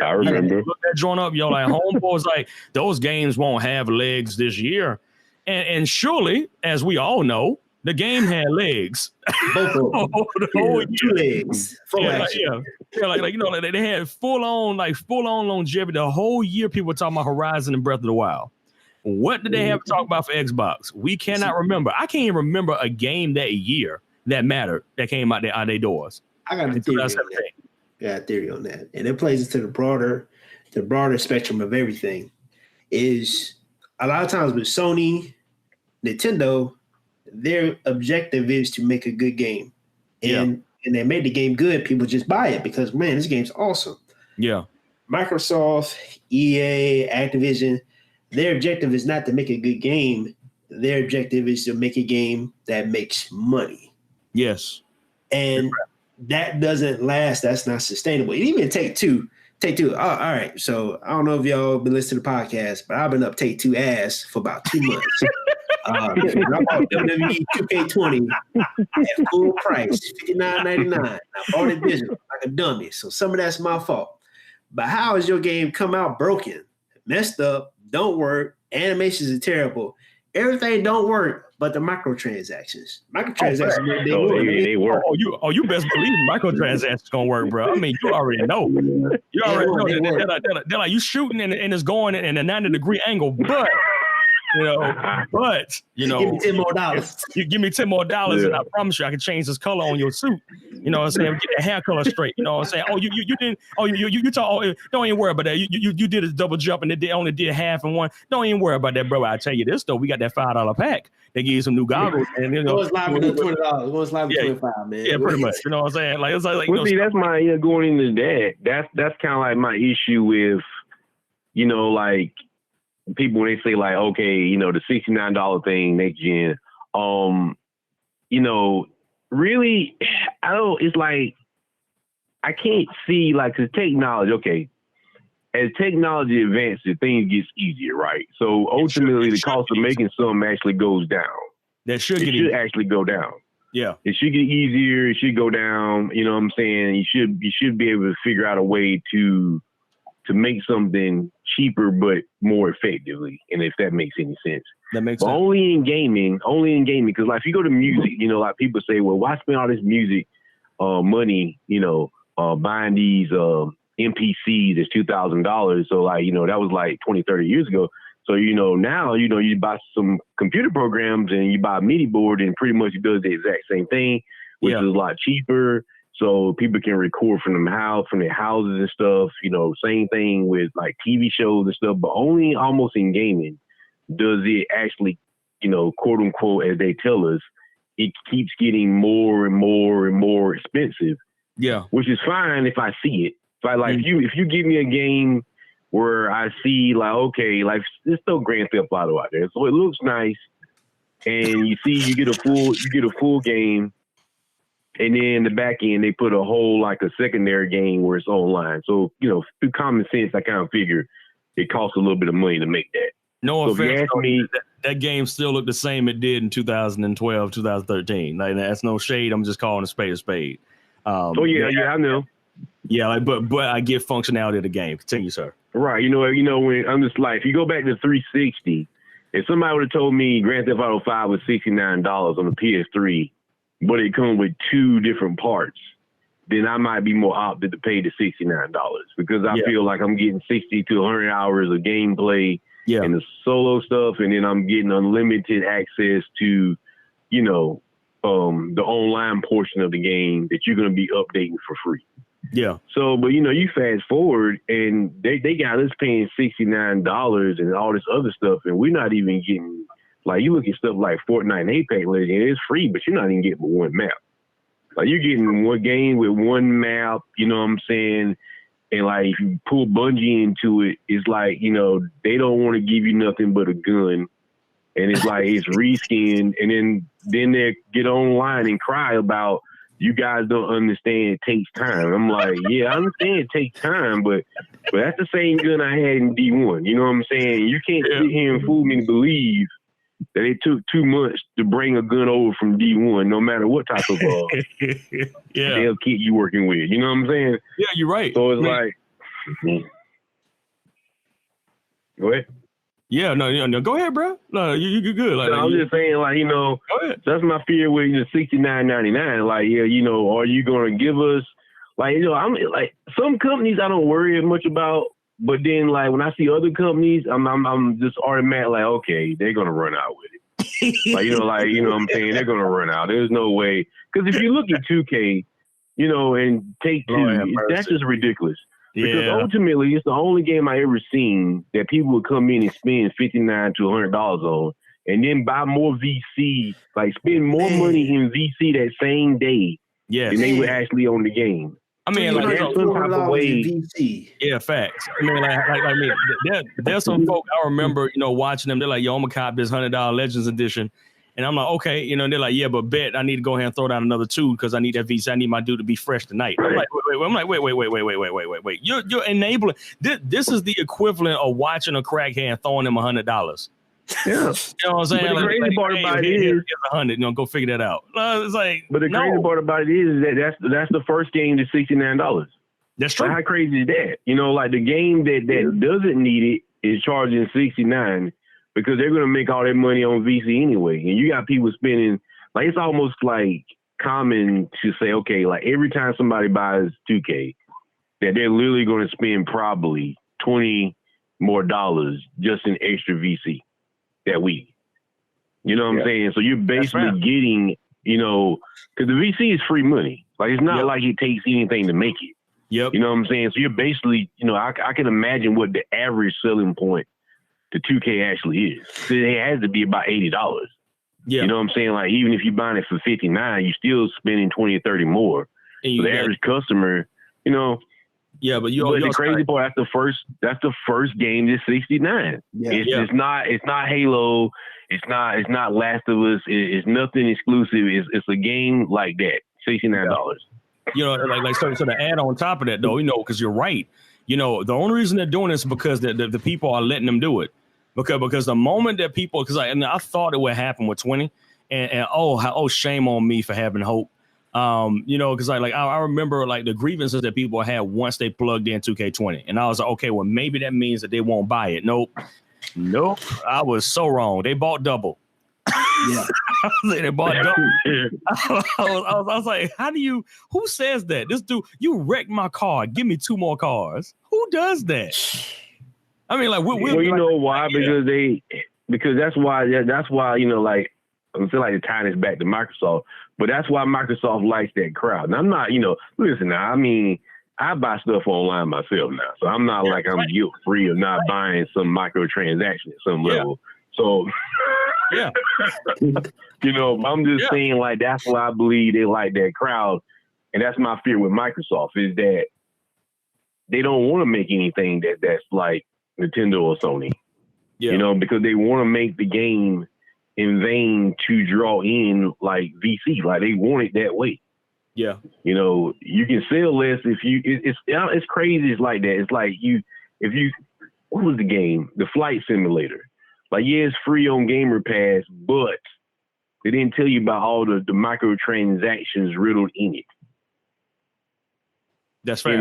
[SPEAKER 4] I remember.
[SPEAKER 1] Look that joint up, yo. Like, homeboys, like, those games won't have legs this year, and surely, as we all know, the game had legs.
[SPEAKER 2] Both of them.
[SPEAKER 1] The whole year.
[SPEAKER 2] 2 legs.
[SPEAKER 1] Like, you know, like they had full on longevity. The whole year, people were talking about Horizon and Breath of the Wild. What did they have to talk about for Xbox? We cannot remember. I can't even remember a game that year that mattered that came out their doors.
[SPEAKER 2] I got a theory on that. Got a theory on that, and it plays into the broader spectrum of everything. Is a lot of times with Sony, Nintendo, their objective is to make a good game, and they made the game good. People just buy it because, man, this game's awesome.
[SPEAKER 1] Yeah.
[SPEAKER 2] Microsoft, EA, Activision, their objective is not to make a good game. Their objective is to make a game that makes money.
[SPEAKER 1] Yes.
[SPEAKER 2] And that doesn't last. That's not sustainable. And even Take-Two. Oh, all right. So I don't know if y'all been listening to the podcast, but I've been up Take-Two ass for about 2 months. I bought WWE 2K20 at full price, $59.99. I bought it digital like a dummy. So some of that's my fault. But how has your game come out broken, messed up, don't work, animations are terrible, everything don't work but the microtransactions.
[SPEAKER 4] They work.
[SPEAKER 1] You best believe microtransactions gonna work, bro. I mean, you already know. You already know. They're like, you shooting and it's going in a 90-degree angle, but you know,
[SPEAKER 2] give me $10 more.
[SPEAKER 1] You give me $10 more, and I promise you, I can change this color on your suit. You know what I'm saying? Get the hair color straight. You know what I'm saying? Oh, you didn't. Oh, you talk. Oh, don't even worry about that. You did a double jump and they only did half and one. Don't even worry about that, bro. I tell you this though, we got that $5 pack. They give you some new goggles, and you know,
[SPEAKER 2] it's live at $20. It's live at $25, man.
[SPEAKER 1] Yeah, pretty much. You know what I'm saying? Like, it's like
[SPEAKER 4] well, see, that's my going into that. That's kind of like my issue with, you know, like, people when they say like, okay, you know, the $69 thing next gen, you know, really, it's like, I can't see, like, cause technology, okay, as technology advances, things gets easier, right? So ultimately the cost of making something actually goes down.
[SPEAKER 1] It should
[SPEAKER 4] actually go down.
[SPEAKER 1] Yeah.
[SPEAKER 4] It should get easier. It should go down. You know what I'm saying? You should be able to figure out a way to make something cheaper but more effectively, and if that makes any sense.
[SPEAKER 1] That makes sense.
[SPEAKER 4] Only in gaming, because like if you go to music, you know, like people say, well, why spend all this music money, you know, buying these MPCs that's $2,000. So like, you know, that was like 20, 30 years ago. So, you know, now, you know, you buy some computer programs and you buy a MIDI board and pretty much it does the exact same thing, which is a lot cheaper. So people can record from their houses and stuff, you know, same thing with like TV shows and stuff, but only almost in gaming does it actually quote unquote, as they tell us, it keeps getting more and more and more expensive.
[SPEAKER 1] Yeah.
[SPEAKER 4] Which is fine if I see it. If you give me a game where I see like, okay, like there's still Grand Theft Auto out there. So it looks nice. And you get a full game. And then in the back end, they put a whole, like a secondary game where it's online. So, through common sense, I kind of figure it costs a little bit of money to make that.
[SPEAKER 1] No
[SPEAKER 4] so
[SPEAKER 1] offense,
[SPEAKER 4] if you ask me,
[SPEAKER 1] that game still looked the same it did in 2012, 2013. Like, that's no shade. I'm just calling a spade a spade.
[SPEAKER 4] I know.
[SPEAKER 1] Yeah, but I get functionality of the game. Continue, sir.
[SPEAKER 4] Right. When I'm just like, if you go back to 360, if somebody would have told me Grand Theft Auto 5 was $69 on the PS3, but it comes with 2 different parts, then I might be more opted to pay the $69 because I feel like I'm getting 60 to 100 hours of gameplay and the solo stuff, and then I'm getting unlimited access to, the online portion of the game that you're going to be updating for free.
[SPEAKER 1] Yeah.
[SPEAKER 4] So, but you fast forward and they got us paying $69 and all this other stuff, and we're not even getting, like, you look at stuff like Fortnite and Apex Legends, it's free, but you're not even getting but one map. Like, you're getting one game with one map, you know what I'm saying? And like, if you pull Bungie into it, it's like, they don't want to give you nothing but a gun. And it's like, it's reskinned. And then they get online and cry about, you guys don't understand it takes time. I'm like, yeah, I understand it takes time, but that's the same gun I had in D1. You know what I'm saying? You can't sit here and fool me to believe that it took 2 months to bring a gun over from D1, no matter what type of dev kit you working with. You know what I'm saying?
[SPEAKER 1] Yeah, you're right.
[SPEAKER 4] So it's like, go ahead.
[SPEAKER 1] Yeah, no, go ahead, bro. No, you're good. Like,
[SPEAKER 4] I'm just saying, like, that's my fear with the $69.99. Like, are you going to give us, like, I'm like, some companies I don't worry as much about, but then, like, when I see other companies, I'm just automatic, like, okay, they're going to run out with it. Like, what I'm saying? They're going to run out. There's no way. Because if you look at 2K, and Take-Two, that's just ridiculous. Because ultimately, it's the only game I ever seen that people would come in and spend $59 to $100 on, and then buy more VC, like spend more money in VC that same day than they would actually own the game.
[SPEAKER 1] I mean, like,
[SPEAKER 2] there's some type of way. VC.
[SPEAKER 1] Yeah, facts. I mean, there's some folk I remember, watching them. They're like, "Yo, I'm gonna cop this $100 Legends Edition." And I'm like, okay, they're like, yeah, but bet I need to go ahead and throw down another 2 because I need that visa. I need my dude to be fresh tonight. I'm like, wait. You're enabling. This is the equivalent of watching a crackhead and throwing him $100.
[SPEAKER 4] Yeah.
[SPEAKER 1] You know what I'm saying?
[SPEAKER 4] But the crazy part about it is,
[SPEAKER 1] 100. Go figure that out. It's like,
[SPEAKER 4] but the crazy part about it is that that's the first game to $69.
[SPEAKER 1] That's true.
[SPEAKER 4] Like, how crazy is that? Like the game that doesn't need it is charging $69. Because they're going to make all their money on VC anyway. And you got people spending, like, it's almost like common to say, okay, like every time somebody buys 2K, that they're literally going to spend probably $20 more just in extra VC that week. You know what I'm saying? So you're basically getting, because the VC is free money. Like, it's not like it takes anything to make it.
[SPEAKER 1] Yep.
[SPEAKER 4] You know what I'm saying? So you're basically, I can imagine what the average selling point the 2K actually is. So it has to be about $80.
[SPEAKER 1] Yeah.
[SPEAKER 4] You know what I'm saying? Like, even if you're buying it for $59, you're still spending 20 or 30 more. So the average customer,
[SPEAKER 1] Yeah, but
[SPEAKER 4] the crazy part, that's the first game that's $69. Yeah. It's not Halo, it's not Last of Us, it's nothing exclusive. It's a game like that. $69.
[SPEAKER 1] So to add on top of that though, because you're right. The only reason they're doing this is because the people are letting them do it. Because the moment that people, because I thought it would happen with 20, and shame on me for having hope. Because I remember like the grievances that people had once they plugged in 2K20, and I was like, okay, well maybe that means that they won't buy it. Nope, I was so wrong. They bought double. Yeah, they bought double. I was like, who says that? This dude, you wrecked my car. Give me 2 more cars. Who does that? I mean, like,
[SPEAKER 4] you know why? Because that's why, like, I'm still like to tie this back to Microsoft, but that's why Microsoft likes that crowd. And I'm not, listen now, I mean, I buy stuff online myself now, so I'm not like I'm guilt free of not buying some microtransaction at some level. So
[SPEAKER 1] Yeah.
[SPEAKER 4] You know, I'm just saying, like, that's why I believe they like that crowd. And that's my fear with Microsoft is that they don't want to make anything that's like Nintendo or Sony. Yeah. You know, because they want to make the game in vain to draw in like VC. Like they want it that way. Yeah. You know, you can sell less if you it's crazy. It's like that. It's like what was the game? The Flight Simulator. Like, yeah, it's free on Gamer Pass, but they didn't tell you about all the microtransactions riddled in it.
[SPEAKER 1] That's fair.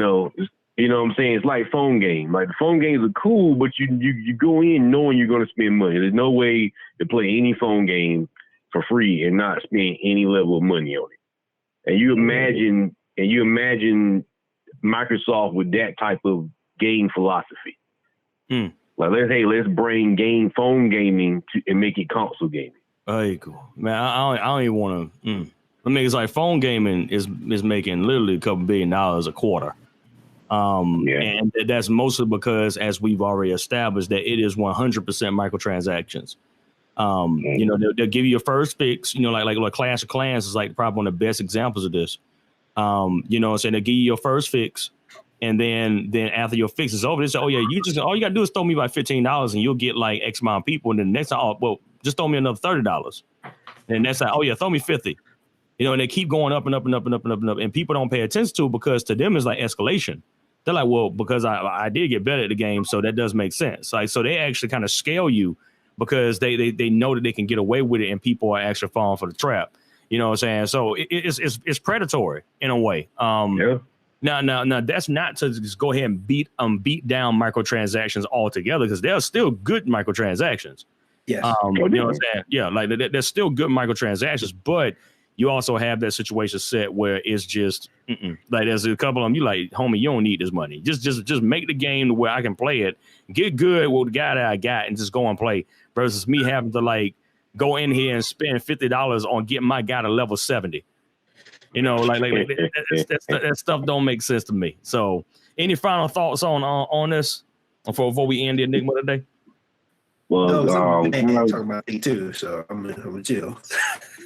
[SPEAKER 4] You know what I'm saying? It's like phone game. Like the phone games are cool, but you go in knowing you're going to spend money. There's no way to play any phone game for free and not spend any level of money on it. And you imagine Microsoft with that type of game philosophy. Like let's bring phone gaming and make it console gaming.
[SPEAKER 1] Hey, cool, man. I don't even want to. I mean, it's like phone gaming is making literally a couple $1 billion a quarter. And that's mostly because, as we've already established, that it is 100% microtransactions. You know, they'll give you your first fix. You know, like Clash of Clans is like probably one of the best examples of this. You know, so they'll give you your first fix, and then after your fix is over, they say, "Oh yeah, all you gotta do is throw me about $15, and you'll get like X amount of people." And then the next time, just throw me another $30. And that's like, "Oh yeah, throw me 50." You know, and they keep going up and up and up and up and up and up, and people don't pay attention to it because to them it's like escalation. They're like, well, because I did get better at the game, so that does make sense. Like, so they actually kind of scale you because they know that they can get away with it, and people are actually falling for the trap. You know what I'm saying? So it's predatory in a way. Now that's not to just go ahead and beat down microtransactions altogether, because they're still good microtransactions.
[SPEAKER 2] Yes.
[SPEAKER 1] You know what I'm saying? Yeah, like there's still good microtransactions, but you also have that situation set where it's just like there's a couple of them. You like, homie, you don't need this money. Just make the game to where I can play it, get good with the guy that I got, and just go and play. Versus me having to like go in here and spend $50 on getting my guy to level 70. You know, like that stuff don't make sense to me. So, any final thoughts on this before we end the Enigma today?
[SPEAKER 3] Well,
[SPEAKER 2] I'm talking about day 2, so I'm gonna chill.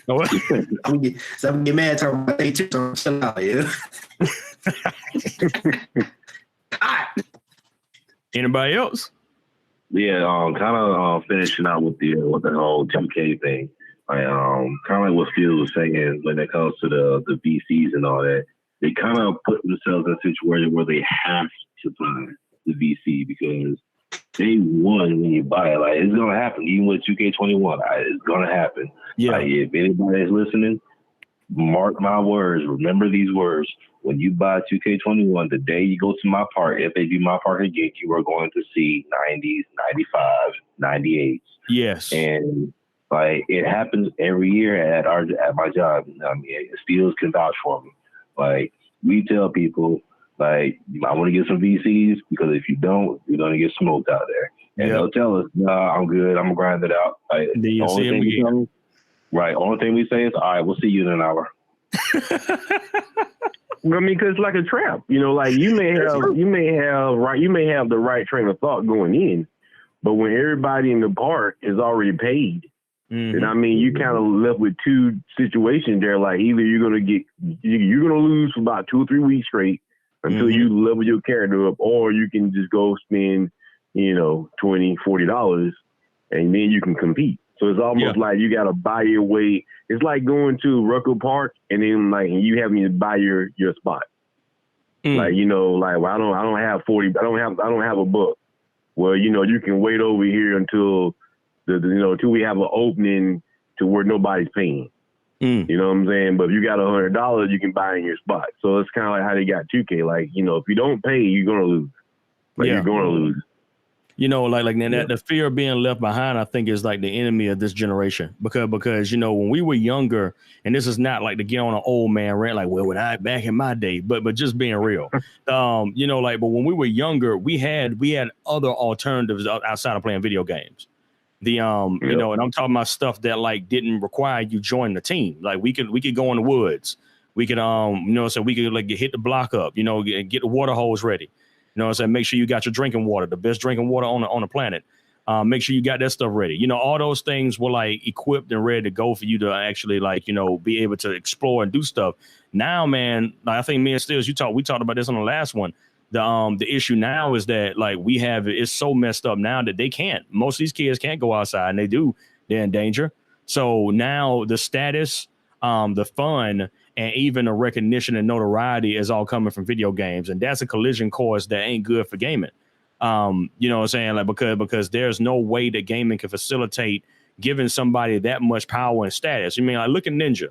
[SPEAKER 2] I'm gonna get mad talking about day 2, so I'm chill out, yeah.
[SPEAKER 1] Anybody else?
[SPEAKER 3] Yeah, kind of finishing out with the whole 2K thing. Kind of like what Phil was saying when it comes to the VCs and all that. They kind of put themselves in a situation where they have to buy the VC because they won when you buy it. Like, it's gonna happen, even with 2K21. It's gonna happen.
[SPEAKER 1] Yeah.
[SPEAKER 3] Like, if anybody is listening, mark my words. Remember these words. When you buy 2K21, the day you go to my park, if they do my park again, you are going to see 90s, 95, 98s.
[SPEAKER 1] Yes.
[SPEAKER 3] And like, it happens every year at my job. I mean, Steels can vouch for me. Like, we tell people, like, you might want to get some VCs because if you don't, you're going to get smoked out there. And they'll tell us, nah, I'm good. I'm going to grind it out. Like, the only thing we tell them, right. Only thing we say is, all right, we'll see you in an hour.
[SPEAKER 4] I mean, because it's like a trap. You know, like you may have the right train of thought going in, but when everybody in the park is already paid, and I mean, you kind of left with two situations there. Like, either you're gonna lose for about 2 or 3 weeks straight until you level your character up, or you can just go spend, $20, $40, and then you can compete. So it's almost like you got to buy your way. It's like going to Rucker Park and then and you having to buy your spot. Like, well, I don't have 40. I don't have a buck. Well, you can wait over here until until we have an opening to where nobody's paying. You know what I'm saying? But if you got $100, you can buy in your spot. So it's kind of like how they got 2K. Like, if you don't pay, you're gonna lose. You're gonna lose.
[SPEAKER 1] The fear of being left behind, I think, is like the enemy of this generation. Because when we were younger, and this is not like to get on an old man rant, like, well, when I back in my day, but just being real, but when we were younger, we had other alternatives outside of playing video games. And I'm talking about stuff that like didn't require you join the team. Like we could go in the woods, we could so we could like hit the block up, get the water hose ready. You know what I'm saying? Make sure you got your drinking water, the best drinking water on the planet. Make sure you got that stuff ready. You know, all those things were like equipped and ready to go for you to actually like, you know, be able to explore and do stuff. Now, man, like I think me and Stills, we talked about this on the last one. The issue now is that like it's so messed up now that they can't. Most of these kids can't go outside, and they're in danger. So now the status, the fun, and even the recognition and notoriety is all coming from video games, and that's a collision course that ain't good for gaming. You know what I'm saying? Like because there's no way that gaming can facilitate giving somebody that much power and status. I mean, like look at Ninja.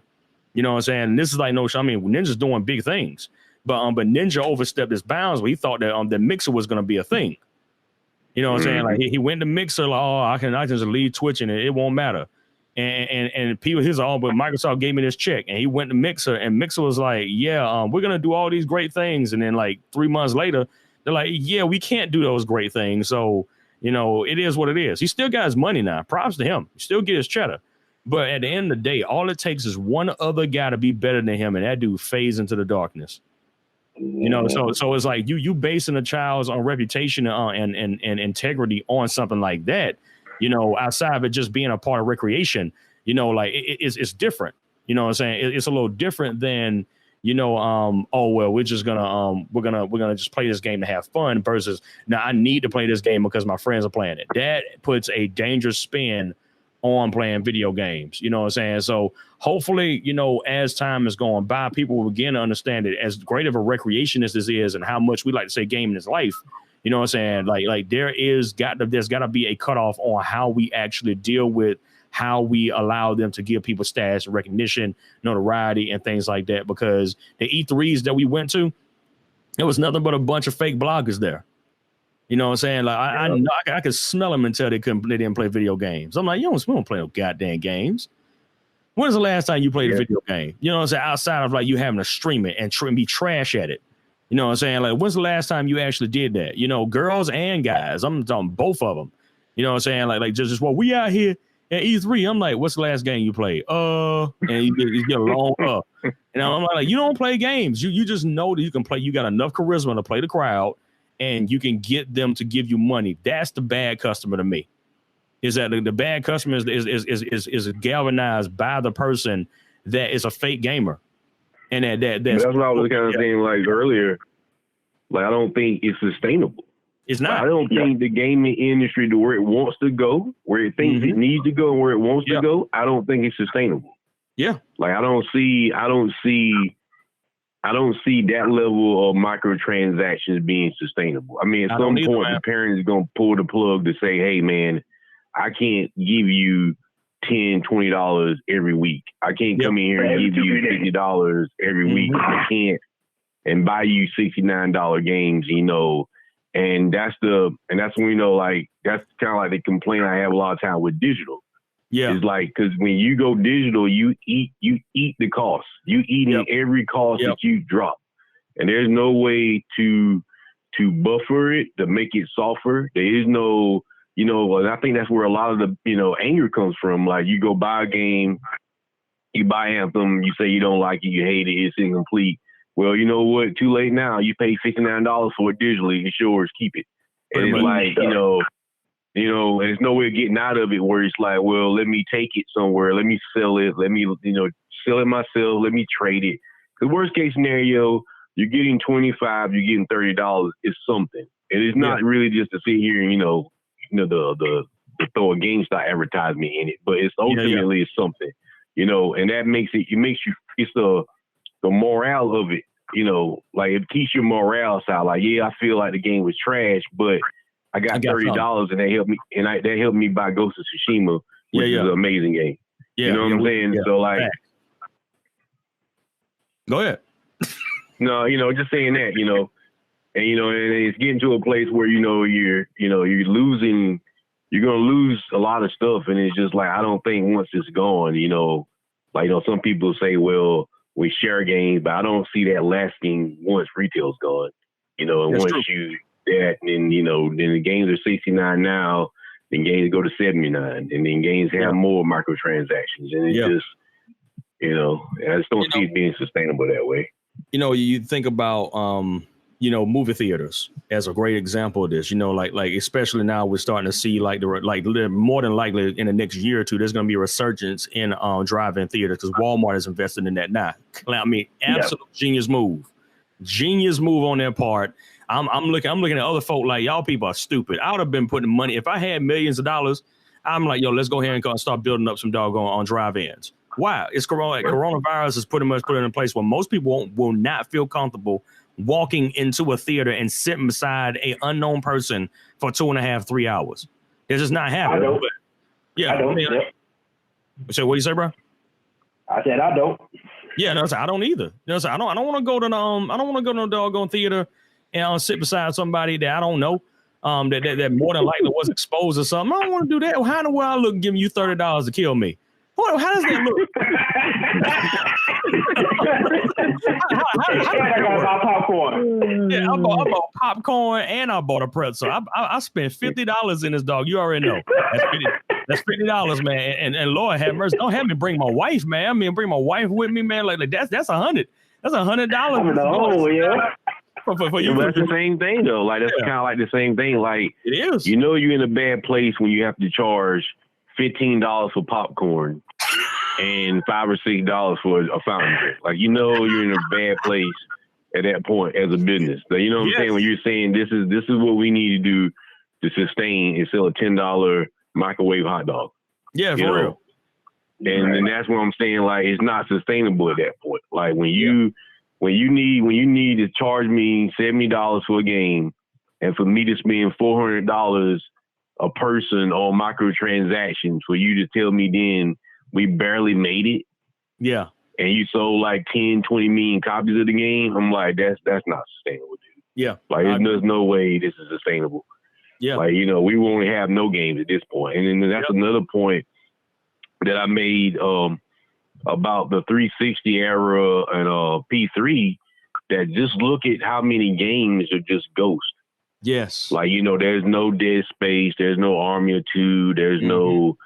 [SPEAKER 1] You know what I'm saying? This is like Ninja's doing big things, but Ninja overstepped his bounds when he thought that the Mixer was going to be a thing. You know what I'm saying? Like he went to Mixer, like, oh, I can just leave Twitch and it won't matter. And people, but Microsoft gave me this check, and he went to Mixer, and Mixer was like, yeah, we're gonna do all these great things, and then like 3 months later, they're like, yeah, we can't do those great things. So you know, it is what it is. He still got his money now. Props to him. He still get his cheddar. But at the end of the day, all it takes is one other guy to be better than him, and that dude fades into the darkness. You know, so it's like you basing a child's on reputation and integrity on something like that. You know, outside of it just being a part of recreation, you know, like it's different. You know what I'm saying? It's a little different than, you know, oh well, we're gonna just play this game to have fun versus now I need to play this game because my friends are playing it. That puts a dangerous spin on playing video games. You know what I'm saying? So hopefully, you know, as time is going by, people will begin to understand it as great of a recreation as this is and how much we like to say gaming is life. You know what I'm saying? Like there's got to be a cutoff on how we actually deal with how we allow them to give people status, recognition, notoriety, and things like that. Because the E3s that we went to, there was nothing but a bunch of fake bloggers there. You know what I'm saying? Like I could smell them until they didn't play video games. I'm like, we don't play no goddamn games. When's the last time you played a video game? You know what I'm saying? Outside of like you having to stream it and be trash at it. You know what I'm saying? Like, when's the last time you actually did that? You know, girls and guys. I'm talking both of them. You know what I'm saying? Like just well, we out here at E3. I'm like, what's the last game you played? And you get a long And I'm like, you don't play games. You just know that you can play. You got enough charisma to play the crowd, and you can get them to give you money. That's the bad customer to me. Is that the bad customer is galvanized by the person that is a fake gamer. And that's
[SPEAKER 4] what I was kind of saying like earlier. Like, I don't think it's sustainable.
[SPEAKER 1] It's not.
[SPEAKER 4] I don't think the gaming industry to where it wants to go, where it thinks it needs to go, and where it wants to go, I don't think it's sustainable. Yeah. Like I don't see that level of microtransactions being sustainable. I mean, at some point, the parents are going to pull the plug to say, hey, man, I can't give you $10, $20 every week. I can't come in here and give you $50 every week. I can't and buy you $69 games, you know. And that's when, you know, like, that's kind of like the complaint I have a lot of time with digital. Yeah. It's like, because when you go digital, you eat the cost. You eat in every cost that you drop. And there's no way to buffer it, to make it softer. There is no, you know, and I think that's where a lot of the, you know, anger comes from. Like, you go buy a game, you buy Anthem, you say you don't like it, you hate it, it's incomplete. Well, you know what? Too late now. You pay $59 for it digitally. It's yours. Keep it. And it's like, you know, and there's no way of getting out of it where it's like, well, let me take it somewhere. Let me sell it. Let me, you know, sell it myself. Let me trade it. The worst case scenario, you're getting $25, you're getting $30. It's something. And it's not really just to sit here and, you know, the throw a GameStop advertisement in it, but it's ultimately it's something, you know, and that makes you, it's the morale of it, you know, like it keeps your morale side. Like, yeah, I feel like the game was trash, but I got $30 and they helped me, and that helped me buy Ghost of Tsushima, which is an amazing game. Yeah, you know what I'm saying? So like, go ahead. No, you know, just saying that, you know, and you know, and it's getting to a place where you're losing, you're gonna lose a lot of stuff, and it's just like I don't think once it's gone, you know, like, you know, some people say, well, we share games, but I don't see that lasting once retail's gone, you know, and once you that, and you know, then the games are $69 now, then games go to $79, and then games have more microtransactions, and it's just, you know, I just don't see it being sustainable that way.
[SPEAKER 1] You know, you think about movie theaters as a great example of this. Like especially now we're starting to see like more than likely in the next year or two, there's going to be a resurgence in drive-in theaters because Walmart is investing in that now. I mean, absolute genius move on their part. I'm looking at other folk like y'all people are stupid. I would have been putting money if I had millions of dollars. I'm like, yo, let's go ahead and start building up some doggone on drive-ins. Why? It's coronavirus is pretty much put in a place where most people will not feel comfortable walking into a theater and sitting beside a unknown person for 2.5, 3 hours. It's just not happening.
[SPEAKER 5] I don't.
[SPEAKER 1] Yeah.
[SPEAKER 5] I don't.
[SPEAKER 1] So what do you say, bro?
[SPEAKER 5] I said I don't.
[SPEAKER 1] Yeah, no, I don't either. I don't want to go to no doggone theater and sit beside somebody that I don't know. That more than likely was exposed or something. I don't want to do that. How in the world I look giving you $30 to kill me? How does that look?
[SPEAKER 5] I got popcorn.
[SPEAKER 1] Yeah, I bought popcorn and I bought a pretzel. I spent $50 in this dog. You already know. That's $50, man. And Lord have mercy. Don't have me bring my wife, man. I mean, bring my wife with me, man. Like that's $100. That's $100.
[SPEAKER 5] Oh yeah.
[SPEAKER 1] For you.
[SPEAKER 4] But that's the same thing though. Like that's kind of like the same thing. Like
[SPEAKER 1] it is.
[SPEAKER 4] You're in a bad place when you have to charge $15 for popcorn and $5 or $6 for a fountain drink. Like you're in a bad place at that point as a business. So, you know what I'm saying? When you're saying this is what we need to do to sustain and sell a $10 microwave hot dog.
[SPEAKER 1] Yeah, for real.
[SPEAKER 4] And that's what I'm saying. Like it's not sustainable at that point. Like when you need to charge me $70 for a game, and for me to spend $400 a person on microtransactions for you to tell me then we barely made it.
[SPEAKER 1] Yeah. And
[SPEAKER 4] you sold like 10, 20 million copies of the game. I'm like, that's not sustainable, dude.
[SPEAKER 1] Yeah.
[SPEAKER 4] Like there's no way this is sustainable.
[SPEAKER 1] Yeah.
[SPEAKER 4] Like, we won't have no games at this point. And then that's another point that I made about the 360 era and P3, that just look at how many games are just ghost.
[SPEAKER 1] Yes.
[SPEAKER 4] Like, there's no Dead Space, there's no Army of Two, there's no,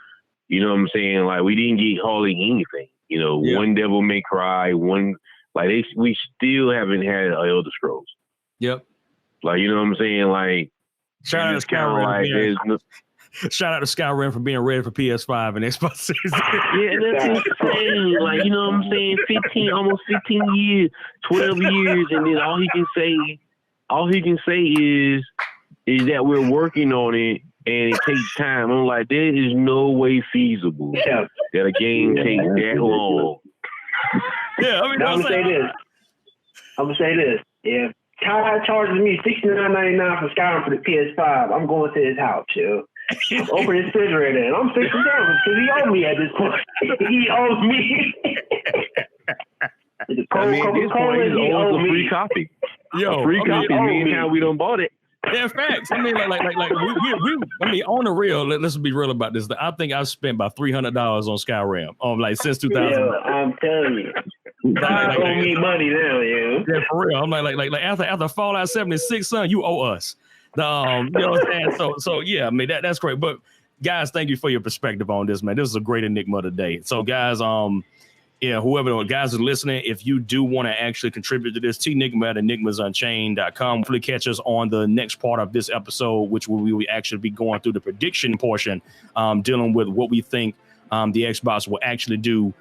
[SPEAKER 4] you know what I'm saying? Like, we didn't get hardly anything. One Devil May Cry, we still haven't had Elder Scrolls.
[SPEAKER 1] Yep.
[SPEAKER 4] Like, you know what I'm saying? Like,
[SPEAKER 1] shout out to Skyrim. Shout out to Skyrim for being ready for PS5 and Xbox Series.
[SPEAKER 4] Yeah, that's insane. Like, you know what I'm saying? Almost 15 years, 12 years, and then all he can say is that we're working on it and it takes time. I'm like, there is no way feasible that a game takes that long.
[SPEAKER 1] Yeah, I mean,
[SPEAKER 5] I'm gonna say this. If Ty charges me $69.99 for Skyrim for the PS5, I'm going to his house, yo. Open his refrigerator and I'm fixing damage because he owes me at this point. He owes me.
[SPEAKER 4] At this point, he owes a free copy.
[SPEAKER 1] Yo,
[SPEAKER 4] a free copy. Meantime, we done bought it.
[SPEAKER 1] Yeah, facts. I mean, we on the real. Let's be real about this. I think I've spent about $300 on Skyrim, since 2000.
[SPEAKER 5] Yeah, I'm telling you. I owe me money now, yo.
[SPEAKER 1] Yeah, for real. I'm like after Fallout 76, son, you owe us. You know what I'm saying? So yeah, I mean that's great. But guys, thank you for your perspective on this, man. This is a great Enigma today. So guys, whoever guys are listening, if you do want to actually contribute to this, tnigma at enigmasunchained.com. Hopefully catch us on the next part of this episode, which we will actually be going through the prediction portion, dealing with what we think the Xbox will actually do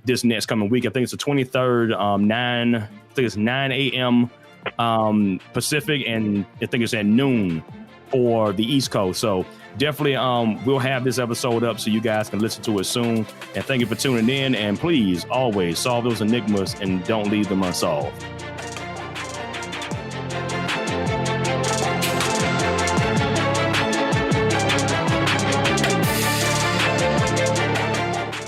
[SPEAKER 1] this next coming week. I think it's the 23rd, 9 a.m. Pacific, and I think it's at noon for the East Coast. So definitely we'll have this episode up so you guys can listen to it soon. And thank you for tuning in, and please always solve those enigmas and don't leave them unsolved.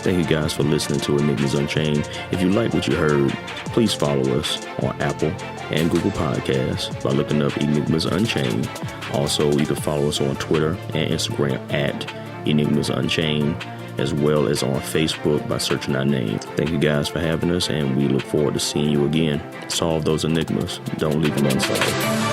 [SPEAKER 1] Thank you guys for listening to Enigmas Unchained. If you like what you heard, please follow us on Apple and Google Podcasts by looking up Enigmas Unchained. Also, you can follow us on Twitter and Instagram at Enigmas Unchained, as well as on Facebook by searching our name. Thank you guys for having us, and we look forward to seeing you again. Solve those enigmas. Don't leave them unsolved.